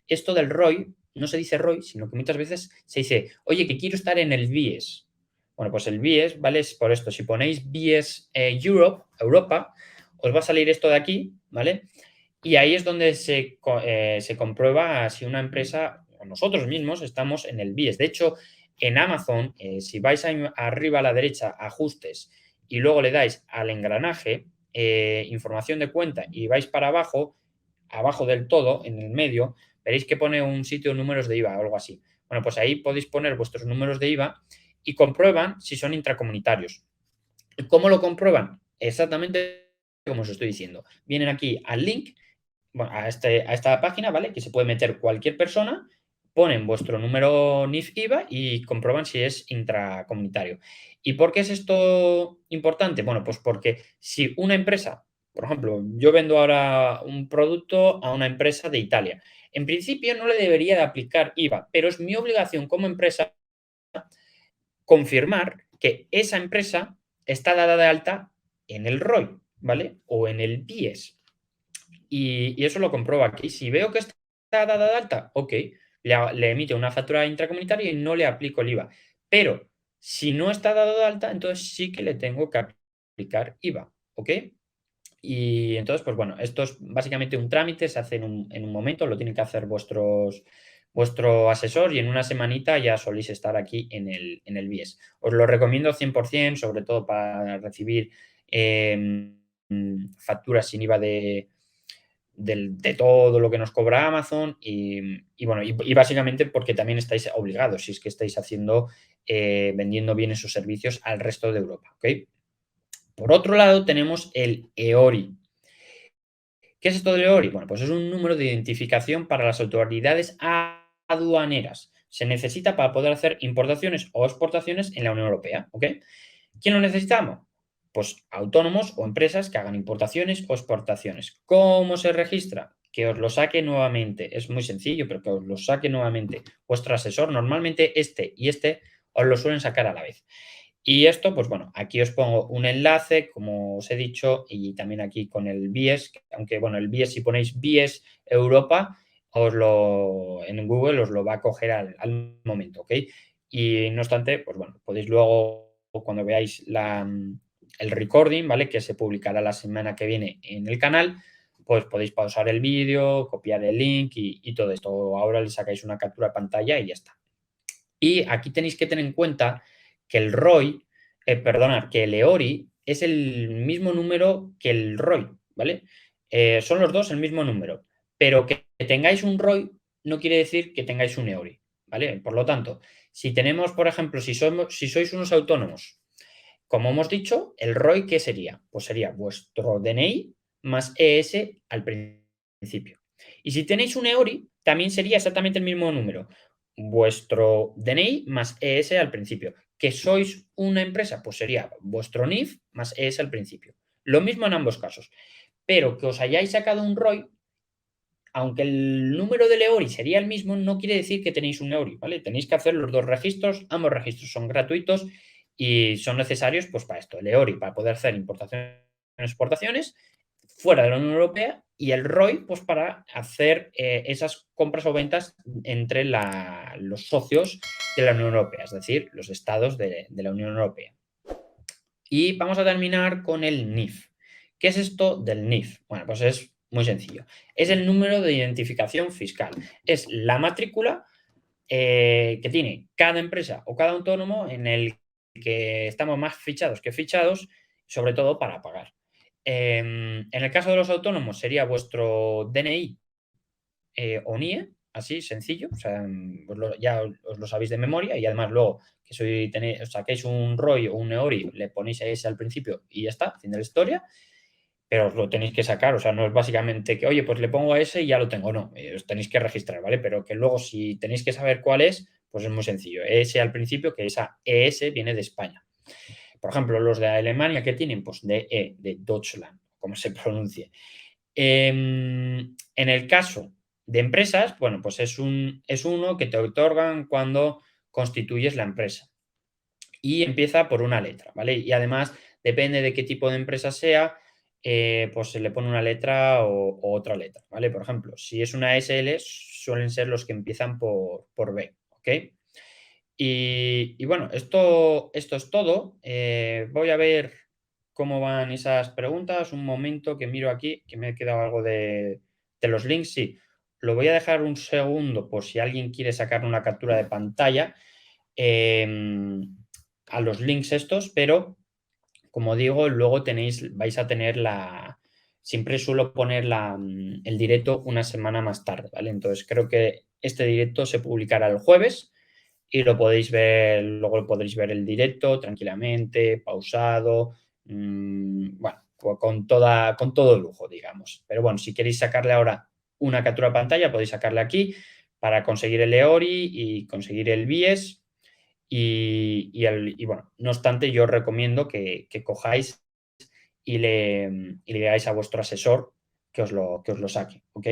esto del ROI no se dice ROI, sino que muchas veces se dice, oye, que quiero estar en el BIES. Bueno, pues el BIES, ¿vale? Es por esto. Si ponéis BIES Europa, os va a salir esto de aquí, ¿vale? Y ahí es donde se comprueba si una empresa o nosotros mismos estamos en el BIES. De hecho, en Amazon, si vais arriba a la derecha, ajustes, y luego le dais al engranaje, información de cuenta, y vais para abajo, abajo del todo, en el medio, veréis que pone un sitio números de IVA o algo así. Bueno, pues ahí podéis poner vuestros números de IVA y comprueban si son intracomunitarios. ¿Cómo lo comprueban? Exactamente como os estoy diciendo. Vienen aquí al link, bueno, a esta página, ¿vale? Que se puede meter cualquier persona, ponen vuestro número NIF IVA y comprueban si es intracomunitario. ¿Y por qué es esto importante? Bueno, pues porque si una empresa, por ejemplo, yo vendo ahora un producto a una empresa de Italia, en principio no le debería de aplicar IVA, pero es mi obligación como empresa confirmar que esa empresa está dada de alta en el ROI, ¿vale? O en el BIES. Y eso lo compruebo aquí. Si veo que está dada de alta, ok, le emite una factura intracomunitaria y no le aplico el IVA. Pero si no está dado de alta, entonces sí que le tengo que aplicar IVA, ¿ok? Y entonces, pues bueno, esto es básicamente un trámite, se hace en un momento, lo tiene que hacer vuestro asesor y en una semanita ya soléis estar aquí en el BIES. Os lo recomiendo 100%, sobre todo para recibir facturas sin IVA de todo lo que nos cobra Amazon y bueno, y básicamente porque también estáis obligados, si es que estáis haciendo, vendiendo bienes o servicios al resto de Europa, ¿ok? Por otro lado, tenemos el EORI. ¿Qué es esto del EORI? Bueno, pues es un número de identificación para las autoridades aduaneras. Se necesita para poder hacer importaciones o exportaciones en la Unión Europea, ¿ok? ¿Quién lo necesitamos? Pues autónomos o empresas que hagan importaciones o exportaciones. ¿Cómo se registra? Que os lo saque nuevamente. Es muy sencillo, pero que os lo saque nuevamente vuestro asesor. Normalmente este y este os lo suelen sacar a la vez. Y esto, pues bueno, aquí os pongo un enlace, como os he dicho, y también aquí con el BIES, aunque bueno, el BIES, si ponéis BIES Europa, en Google os lo va a coger al momento, ¿ok? Y no obstante, pues bueno, podéis luego, cuando veáis el recording, ¿vale? Que se publicará la semana que viene en el canal, pues podéis pausar el vídeo, copiar el link y todo esto. Ahora le sacáis una captura de pantalla y ya está. Y aquí tenéis que tener en cuenta que el ROI, perdonad, que el EORI es el mismo número que el ROI, ¿vale? Son los dos el mismo número, pero que tengáis un ROI no quiere decir que tengáis un EORI, ¿vale? Por lo tanto, si tenemos, por ejemplo, si sois unos autónomos Como hemos dicho, el ROI, ¿qué sería? Pues sería vuestro DNI más ES al principio. Y si tenéis un EORI, también sería exactamente el mismo número. Vuestro DNI más ES al principio. ¿Que sois una empresa? Pues sería vuestro NIF más ES al principio. Lo mismo en ambos casos. Pero que os hayáis sacado un ROI, aunque el número del EORI sería el mismo, no quiere decir que tenéis un EORI, ¿vale? Tenéis que hacer los dos registros, ambos registros son gratuitos y son necesarios pues para esto, el EORI para poder hacer importaciones y exportaciones fuera de la Unión Europea y el ROI pues para hacer esas compras o ventas entre los socios de la Unión Europea, es decir, los estados de la Unión Europea. Y vamos a terminar con el NIF. ¿Qué es esto del NIF? Bueno, pues es muy sencillo. Es el número de identificación fiscal. Es la matrícula que tiene cada empresa o cada autónomo en el que estamos más fichados que fichados, sobre todo para pagar. En el caso de los autónomos sería vuestro DNI o NIE, así sencillo, o sea, pues ya os lo sabéis de memoria y además luego que os saquéis un ROI o un EORI, le ponéis ese al principio y ya está, fin de la historia, pero os lo tenéis que sacar, o sea, no es básicamente que, oye, pues le pongo a ese y ya lo tengo, no, os tenéis que registrar, ¿vale? Pero que luego si tenéis que saber cuál es, pues es muy sencillo, ese al principio, que esa ES viene de España. Por ejemplo, los de Alemania, ¿qué tienen? Pues de Deutschland, como se pronuncie. En el caso de empresas, bueno, pues es uno que te otorgan cuando constituyes la empresa. Y empieza por una letra, ¿vale? Y además, depende de qué tipo de empresa sea, pues se le pone una letra o otra letra, ¿vale? Por ejemplo, si es una SL, suelen ser los que empiezan por B, ¿ok? Y bueno, esto es todo. Voy a ver cómo van esas preguntas. Un momento que miro aquí, que me he quedado algo de los links. Sí, lo voy a dejar un segundo por si alguien quiere sacar una captura de pantalla a los links estos, pero como digo, luego vais a tener siempre suelo poner el directo una semana más tarde, ¿vale? Entonces creo que este directo se publicará el jueves y lo podéis ver, luego podréis ver el directo tranquilamente, pausado, bueno, con todo lujo, digamos. Pero bueno, si queréis sacarle ahora una captura de pantalla, podéis sacarle aquí para conseguir el EORI y conseguir el BIES. Y bueno, no obstante, yo os recomiendo que cojáis y le digáis a vuestro asesor que os lo saque, ¿ok?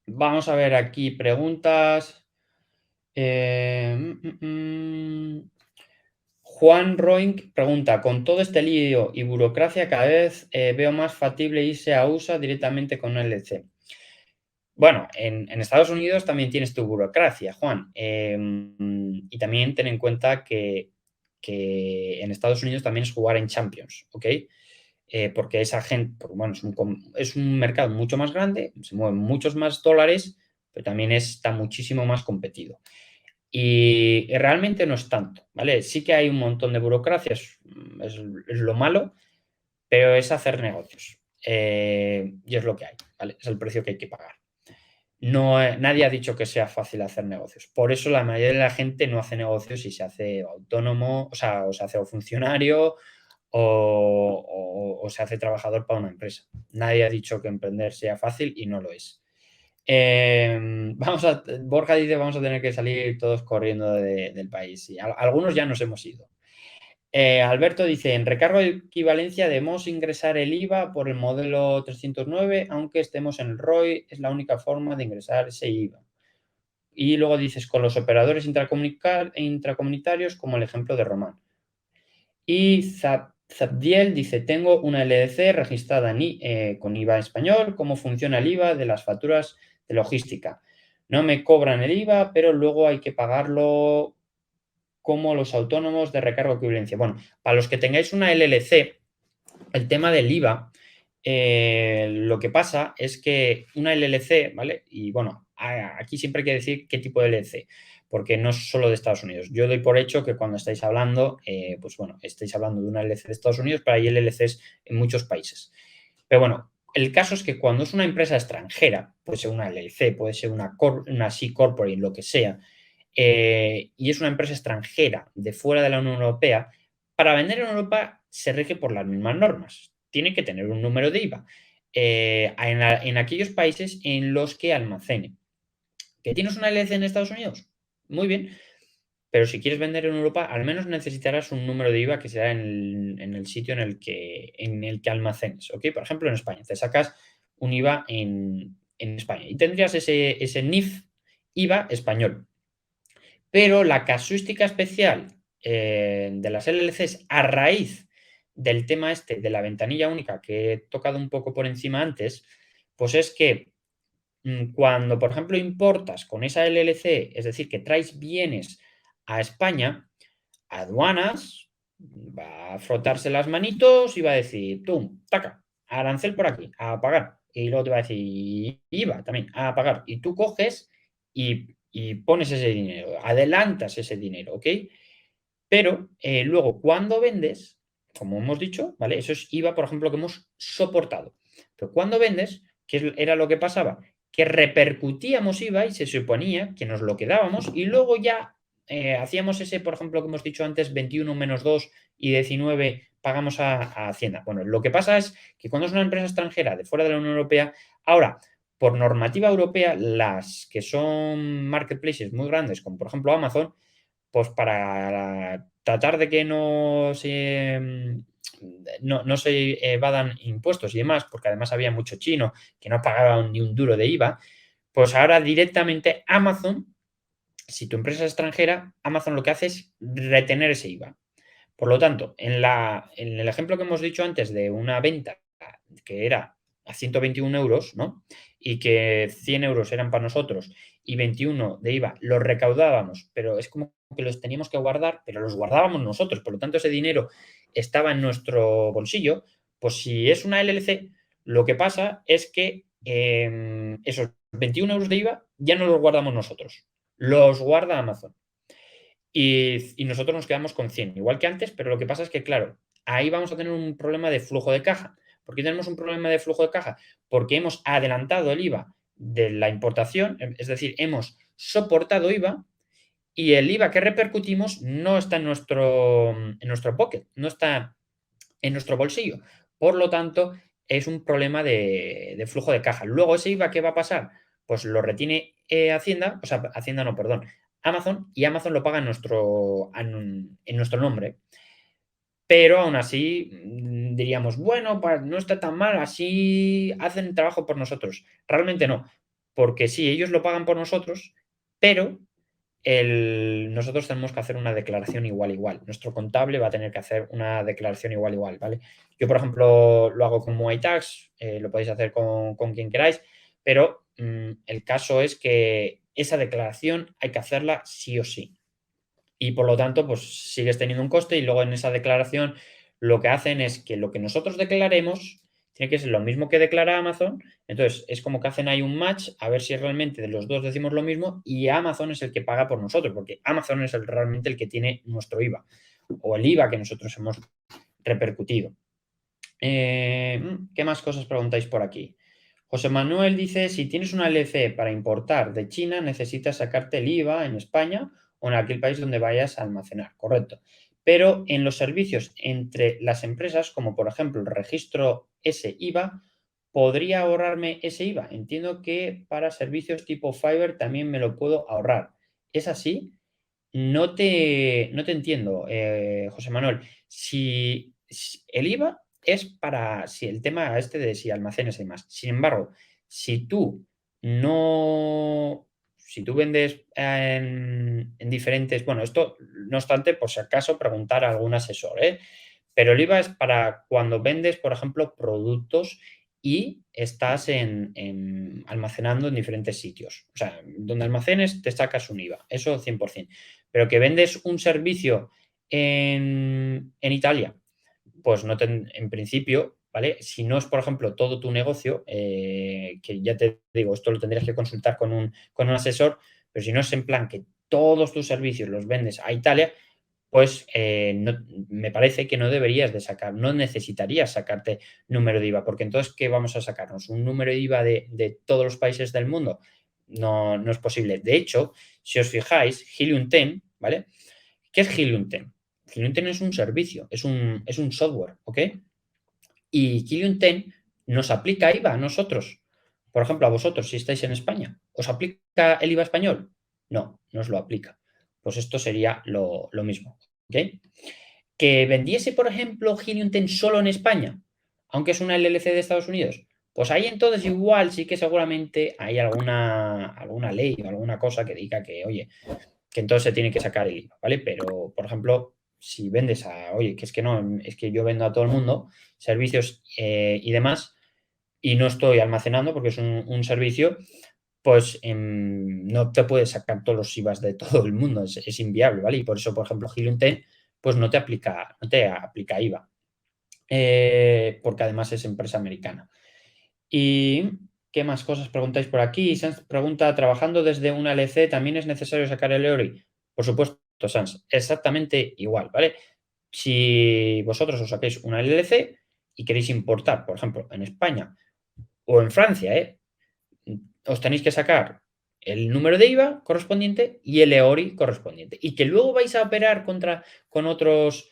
Vamos a ver aquí preguntas. Juan Roink pregunta, con todo este lío y burocracia, cada vez veo más factible irse a USA directamente con un LLC. Bueno, en Estados Unidos también tienes tu burocracia, Juan. Y también ten en cuenta que en Estados Unidos también es jugar en Champions, ¿ok? Porque esa gente, bueno, es un mercado mucho más grande, se mueven muchos más dólares, pero también está muchísimo más competido. Y realmente no es tanto, ¿vale? Sí que hay un montón de burocracias, es lo malo, pero es hacer negocios. Y es lo que hay, ¿vale? Es el precio que hay que pagar. No, nadie ha dicho que sea fácil hacer negocios. Por eso la mayoría de la gente no hace negocios y se hace autónomo, o sea, o se hace funcionario o se hace trabajador para una empresa. Nadie ha dicho que emprender sea fácil y no lo es. Borja dice vamos a tener que salir todos corriendo del país. Y algunos ya nos hemos ido. Alberto dice, en recargo de equivalencia debemos ingresar el IVA por el modelo 309, aunque estemos en el ROI, es la única forma de ingresar ese IVA. Y luego dices, con los operadores intracomunitarios, como el ejemplo de Román. Y Zabdiel dice, tengo una LLC registrada con IVA español, ¿cómo funciona el IVA de las facturas de logística? No me cobran el IVA, pero luego hay que pagarlo como los autónomos de recargo de equivalencia. Bueno, para los que tengáis una LLC, el tema del IVA, lo que pasa es que una LLC, ¿vale? Y bueno, aquí siempre hay que decir qué tipo de LLC, porque no es solo de Estados Unidos. Yo doy por hecho que cuando estáis hablando, pues bueno, estáis hablando de una LLC de Estados Unidos, pero hay LLCs en muchos países. Pero bueno, el caso es que cuando es una empresa extranjera, puede ser una LLC, puede ser una C Corporate, lo que sea, y es una empresa extranjera de fuera de la Unión Europea, Para vender en Europa se rige por las mismas normas. Tiene que tener un número de IVA en aquellos países en los que almacene. ¿Que tienes una LLC en Estados Unidos? Muy bien, pero si quieres vender en Europa, al menos necesitarás un número de IVA que sea en el sitio en el que almacenes. ¿Ok? Por ejemplo, en España, te sacas un IVA en España y tendrías ese NIF IVA español. Pero la casuística especial de las LLCs a raíz del tema este de la ventanilla única que he tocado un poco por encima antes, pues es que cuando, por ejemplo, importas con esa LLC, es decir, que traes bienes a España, aduanas va a frotarse las manitos y va a decir, tú, taca, arancel por aquí, a pagar. Y luego te va a decir IVA también, a pagar. Y tú coges y pones ese dinero, adelantas ese dinero, ¿ok? Pero luego, cuando vendes, como hemos dicho, ¿vale? Eso es IVA, por ejemplo, que hemos soportado. Pero cuando vendes, ¿qué era lo que pasaba? Que repercutíamos IVA y se suponía que nos lo quedábamos y luego ya hacíamos ese, por ejemplo, que hemos dicho antes, 21 menos 2 y 19 pagamos a Hacienda. Bueno, lo que pasa es que cuando es una empresa extranjera de fuera de la Unión Europea, ahora, por normativa europea, las que son marketplaces muy grandes, como por ejemplo Amazon, pues para tratar de que no se evadan impuestos y demás, porque además había mucho chino que no pagaban ni un duro de IVA, pues ahora directamente Amazon, si tu empresa es extranjera, Amazon lo que hace es retener ese IVA. Por lo tanto, en el ejemplo que hemos dicho antes de una venta que era a 121 euros, ¿no? Y que 100 euros eran para nosotros y 21 de IVA los recaudábamos, pero es como que los teníamos que guardar, pero los guardábamos nosotros, por lo tanto ese dinero estaba en nuestro bolsillo, pues si es una LLC, lo que pasa es que esos 21 euros de IVA ya no los guardamos nosotros, los guarda Amazon. Y nosotros nos quedamos con 100, igual que antes, pero lo que pasa es que, claro, ahí vamos a tener un problema de flujo de caja. ¿Por qué tenemos un problema de flujo de caja? Porque hemos adelantado el IVA de la importación, es decir, hemos soportado IVA y el IVA que repercutimos no está en nuestro pocket, no está en nuestro bolsillo. Por lo tanto, es un problema de flujo de caja. Luego, ese IVA, ¿qué va a pasar? Pues lo retiene Hacienda, o sea, Hacienda no, perdón, Amazon, y Amazon lo paga en nuestro nombre. Pero aún así diríamos, bueno, pues no está tan mal, así hacen trabajo por nosotros. Realmente no, porque sí, ellos lo pagan por nosotros, pero nosotros tenemos que hacer una declaración igual, igual. Nuestro contable va a tener que hacer una declaración igual, igual, ¿vale? Yo, por ejemplo, lo hago con MoiTax, lo podéis hacer con quien queráis, pero el caso es que esa declaración hay que hacerla sí o sí. Y por lo tanto, pues sigues teniendo un coste y luego en esa declaración lo que hacen es que lo que nosotros declaremos tiene que ser lo mismo que declara Amazon. Entonces, es como que hacen ahí un match a ver si realmente de los dos decimos lo mismo y Amazon es el que paga por nosotros, porque Amazon es realmente el que tiene nuestro IVA o el IVA que nosotros hemos repercutido. ¿Qué más cosas preguntáis por aquí? José Manuel dice, si tienes una LC para importar de China, necesitas sacarte el IVA en España o en aquel país donde vayas a almacenar, correcto. Pero en los servicios entre las empresas, como por ejemplo el registro ese IVA, podría ahorrarme ese IVA. Entiendo que para servicios tipo Fiverr también me lo puedo ahorrar. ¿Es así? No te entiendo, José Manuel. Si el IVA es para si el tema este de si almacenes y demás. Sin embargo, si tú no, si tú vendes en diferentes, bueno, esto no obstante, por si acaso, preguntar a algún asesor, ¿eh? Pero el IVA es para cuando vendes, por ejemplo, productos y estás almacenando en diferentes sitios. O sea, donde almacenes te sacas un IVA, eso 100%. Pero que vendes un servicio en Italia, pues no en principio, ¿vale? Si no es, por ejemplo, todo tu negocio, que ya te digo, esto lo tendrías que consultar con un asesor, pero si no es en plan que todos tus servicios los vendes a Italia, pues me parece que no deberías de sacar, no necesitarías sacarte número de IVA, porque entonces, ¿qué vamos a sacarnos? ¿Un número de IVA de todos los países del mundo? No, no es posible. De hecho, si os fijáis, Helium 10, ¿vale? ¿Qué es Helium 10? Helium 10 es un servicio, es un software, ¿ok? Y Helium 10 nos aplica IVA a nosotros. Por ejemplo, a vosotros, si estáis en España, ¿os aplica el IVA español? No, no os lo aplica. Pues esto sería lo mismo, ¿ok? Que vendiese, por ejemplo, Helium 10 solo en España, aunque es una LLC de Estados Unidos, pues ahí entonces igual sí que seguramente hay alguna ley o alguna cosa que diga que, oye, que entonces se tiene que sacar el IVA, ¿vale? Pero, por ejemplo, si vendes oye, que es que no, es que yo vendo a todo el mundo servicios y demás, y no estoy almacenando porque es un servicio, pues no te puedes sacar todos los IVAs de todo el mundo, es inviable, ¿vale? Y por eso, por ejemplo, Helium 10, pues no te aplica IVA, porque además es empresa americana. ¿Y qué más cosas preguntáis por aquí? Sans pregunta, ¿trabajando desde una LC también es necesario sacar el EORI? Por supuesto, Sans, exactamente igual, ¿vale? Si vosotros os sacáis una LLC y queréis importar, por ejemplo, en España o en Francia, os tenéis que sacar el número de IVA correspondiente y el EORI correspondiente. Y que luego vais a operar con otros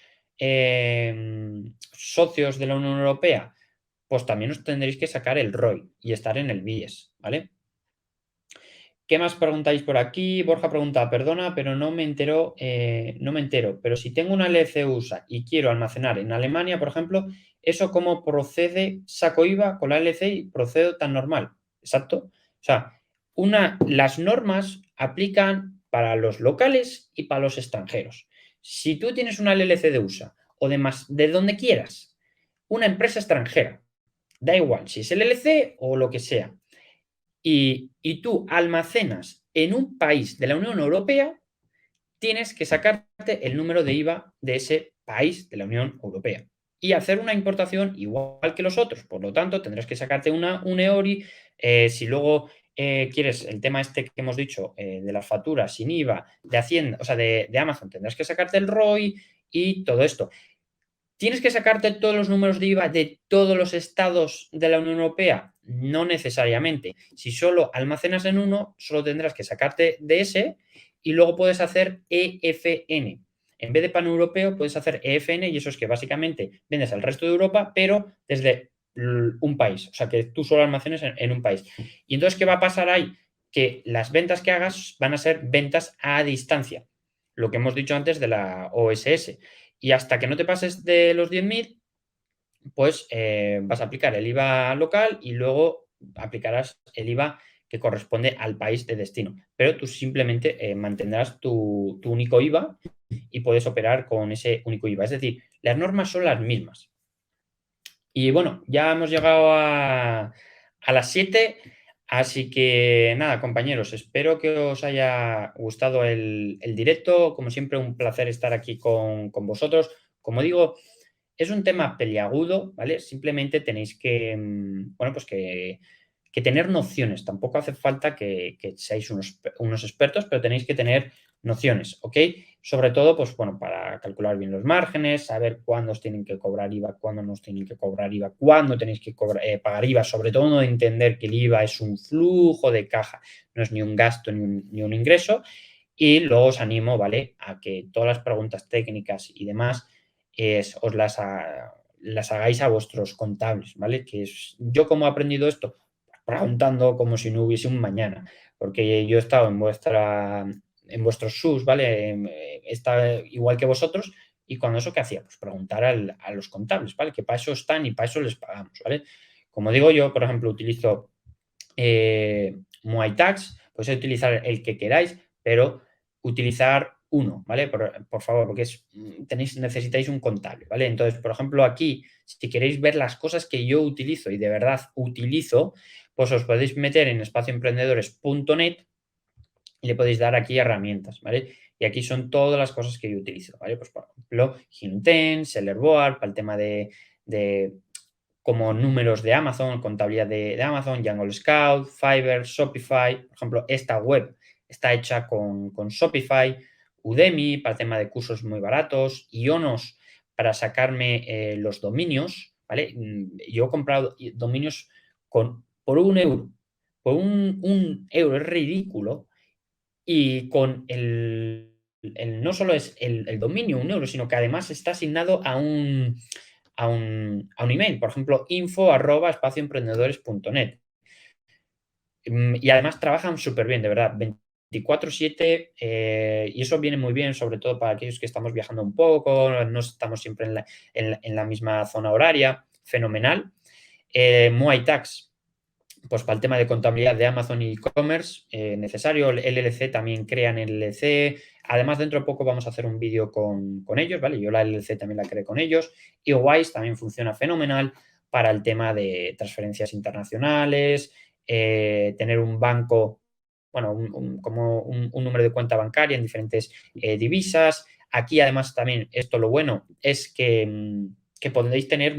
socios de la Unión Europea, pues también os tendréis que sacar el ROI y estar en el BIES, ¿vale? ¿Qué más preguntáis por aquí? Borja pregunta, perdona, pero no me entero, pero si tengo una LC USA y quiero almacenar en Alemania, por ejemplo, ¿eso cómo procede? ¿Saco IVA con la LC y procedo tan normal? Exacto. O sea, las normas aplican para los locales y para los extranjeros. Si tú tienes una LLC de USA o de donde quieras, una empresa extranjera, da igual si es LLC o lo que sea, y tú almacenas en un país de la Unión Europea, tienes que sacarte el número de IVA de ese país de la Unión Europea y hacer una importación igual que los otros. Por lo tanto, tendrás que sacarte un EORI. Si luego quieres el tema este que hemos dicho de las facturas sin IVA de Hacienda, o sea, de Amazon, tendrás que sacarte el ROI y todo esto. ¿Tienes que sacarte todos los números de IVA de todos los estados de la Unión Europea? No necesariamente. Si solo almacenas en uno, solo tendrás que sacarte de ese y luego puedes hacer EFN. En vez de paneuropeo, puedes hacer EFN y eso es que básicamente vendes al resto de Europa, pero desde un país. O sea, que tú solo almacenes en un país. Y entonces, ¿qué va a pasar ahí? Que las ventas que hagas van a ser ventas a distancia. Lo que hemos dicho antes de la OSS. Y hasta que no te pases de los 10.000, pues vas a aplicar el IVA local y luego aplicarás el IVA que corresponde al país de destino. Pero tú simplemente mantendrás tu único IVA y puedes operar con ese único IVA. Es decir, las normas son las mismas. Y bueno, ya hemos llegado a las 7, así que nada, compañeros, espero que os haya gustado el directo. Como siempre, un placer estar aquí con vosotros. Como digo, es un tema peliagudo, ¿vale? Simplemente tenéis que, bueno, pues que tener nociones. Tampoco hace falta que seáis unos expertos, pero tenéis que tener nociones, ¿ok? Sobre todo, pues bueno, para calcular bien los márgenes, saber cuándo os tienen que cobrar IVA, cuándo no os tienen que cobrar IVA, cuándo tenéis que pagar IVA, sobre todo no entender que el IVA es un flujo de caja, no es ni un gasto ni un ingreso. Y luego os animo, ¿vale?, a que todas las preguntas técnicas y demás os las hagáis a vuestros contables, ¿vale? Yo como he aprendido esto, preguntando como si no hubiese un mañana, porque yo he estado en vuestros SUS, ¿vale? He estado igual que vosotros y cuando eso, ¿qué hacía? Pues preguntar a los contables, ¿vale? Que para eso están y para eso les pagamos, ¿vale? Como digo yo, por ejemplo, utilizo Muay Tax, podéis utilizar el que queráis, pero utilizar uno, ¿vale? Por favor, porque necesitáis un contable, ¿vale? Entonces, por ejemplo, aquí, si queréis ver las cosas que yo utilizo y de verdad utilizo, pues os podéis meter en espacioemprendedores.net y le podéis dar aquí herramientas, ¿vale? Y aquí son todas las cosas que yo utilizo, ¿vale? Pues, por ejemplo, Hinten, Sellerboard, para el tema de como números de Amazon, contabilidad de Amazon, Jungle Scout, Fiverr, Shopify. Por ejemplo, esta web está hecha con Shopify, Udemy para el tema de cursos muy baratos, Ionos para sacarme los dominios, ¿vale? Yo he comprado dominios por 1 euro. Por un euro es ridículo y con no solo es el dominio, 1 euro, sino que además está asignado a un email, por ejemplo, info@espacioemprendedores.net. Y además trabajan súper bien, de verdad, 24/7, y eso viene muy bien, sobre todo para aquellos que estamos viajando un poco, no estamos siempre en la misma zona horaria, fenomenal. Muay Tax, pues para el tema de contabilidad de Amazon y e-commerce, necesario. El LLC también crean LLC. Además, dentro de poco vamos a hacer un vídeo con ellos, ¿vale? Yo la LLC también la creé con ellos. Y Wise también funciona fenomenal para el tema de transferencias internacionales, tener un banco, bueno, como un número de cuenta bancaria en diferentes divisas. Aquí, además, también esto lo bueno es que podéis tener,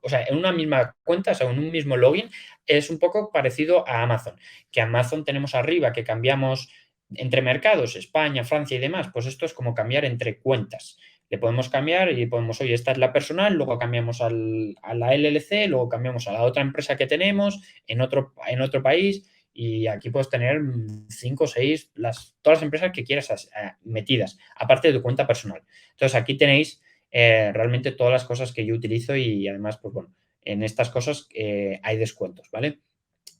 o sea, en una misma cuenta, o sea, en un mismo login, es un poco parecido a Amazon, que Amazon tenemos arriba que cambiamos entre mercados, España, Francia y demás, pues esto es como cambiar entre cuentas. Le podemos cambiar y podemos, oye, esta es la personal, luego cambiamos a la LLC, luego cambiamos a la otra empresa que tenemos en otro país, y aquí puedes tener 5 o 6, todas las empresas que quieras metidas, aparte de tu cuenta personal. Entonces, aquí tenéis realmente todas las cosas que yo utilizo, y además, pues bueno, en estas cosas hay descuentos, ¿vale?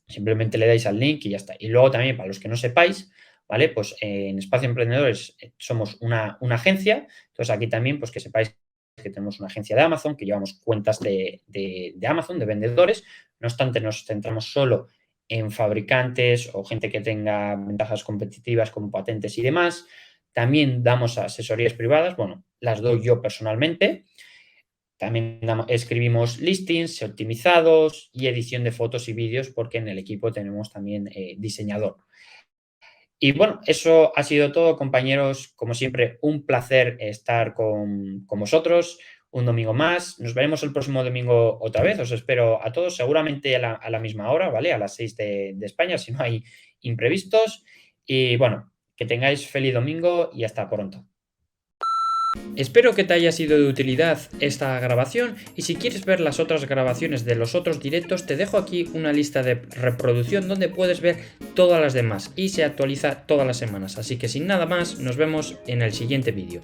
Simplemente le dais al link y ya está. Y luego también, para los que no sepáis, ¿vale? Pues en Espacio Emprendedores somos una agencia. Entonces, aquí también, pues que sepáis que tenemos una agencia de Amazon, que llevamos cuentas de Amazon, de vendedores. No obstante, nos centramos solo en fabricantes o gente que tenga ventajas competitivas como patentes y demás. También damos asesorías privadas, bueno, las doy yo personalmente. También escribimos listings optimizados y edición de fotos y vídeos, porque en el equipo tenemos también diseñador. Y bueno, eso ha sido todo, compañeros. Como siempre, un placer estar con vosotros un domingo más. Nos veremos el próximo domingo otra vez. Os espero a todos, seguramente a la misma hora, ¿vale? A las 6 de España, si no hay imprevistos. Y bueno, que tengáis feliz domingo y hasta pronto. Espero que te haya sido de utilidad esta grabación, y si quieres ver las otras grabaciones de los otros directos, te dejo aquí una lista de reproducción donde puedes ver todas las demás y se actualiza todas las semanas. Así que sin nada más, nos vemos en el siguiente vídeo.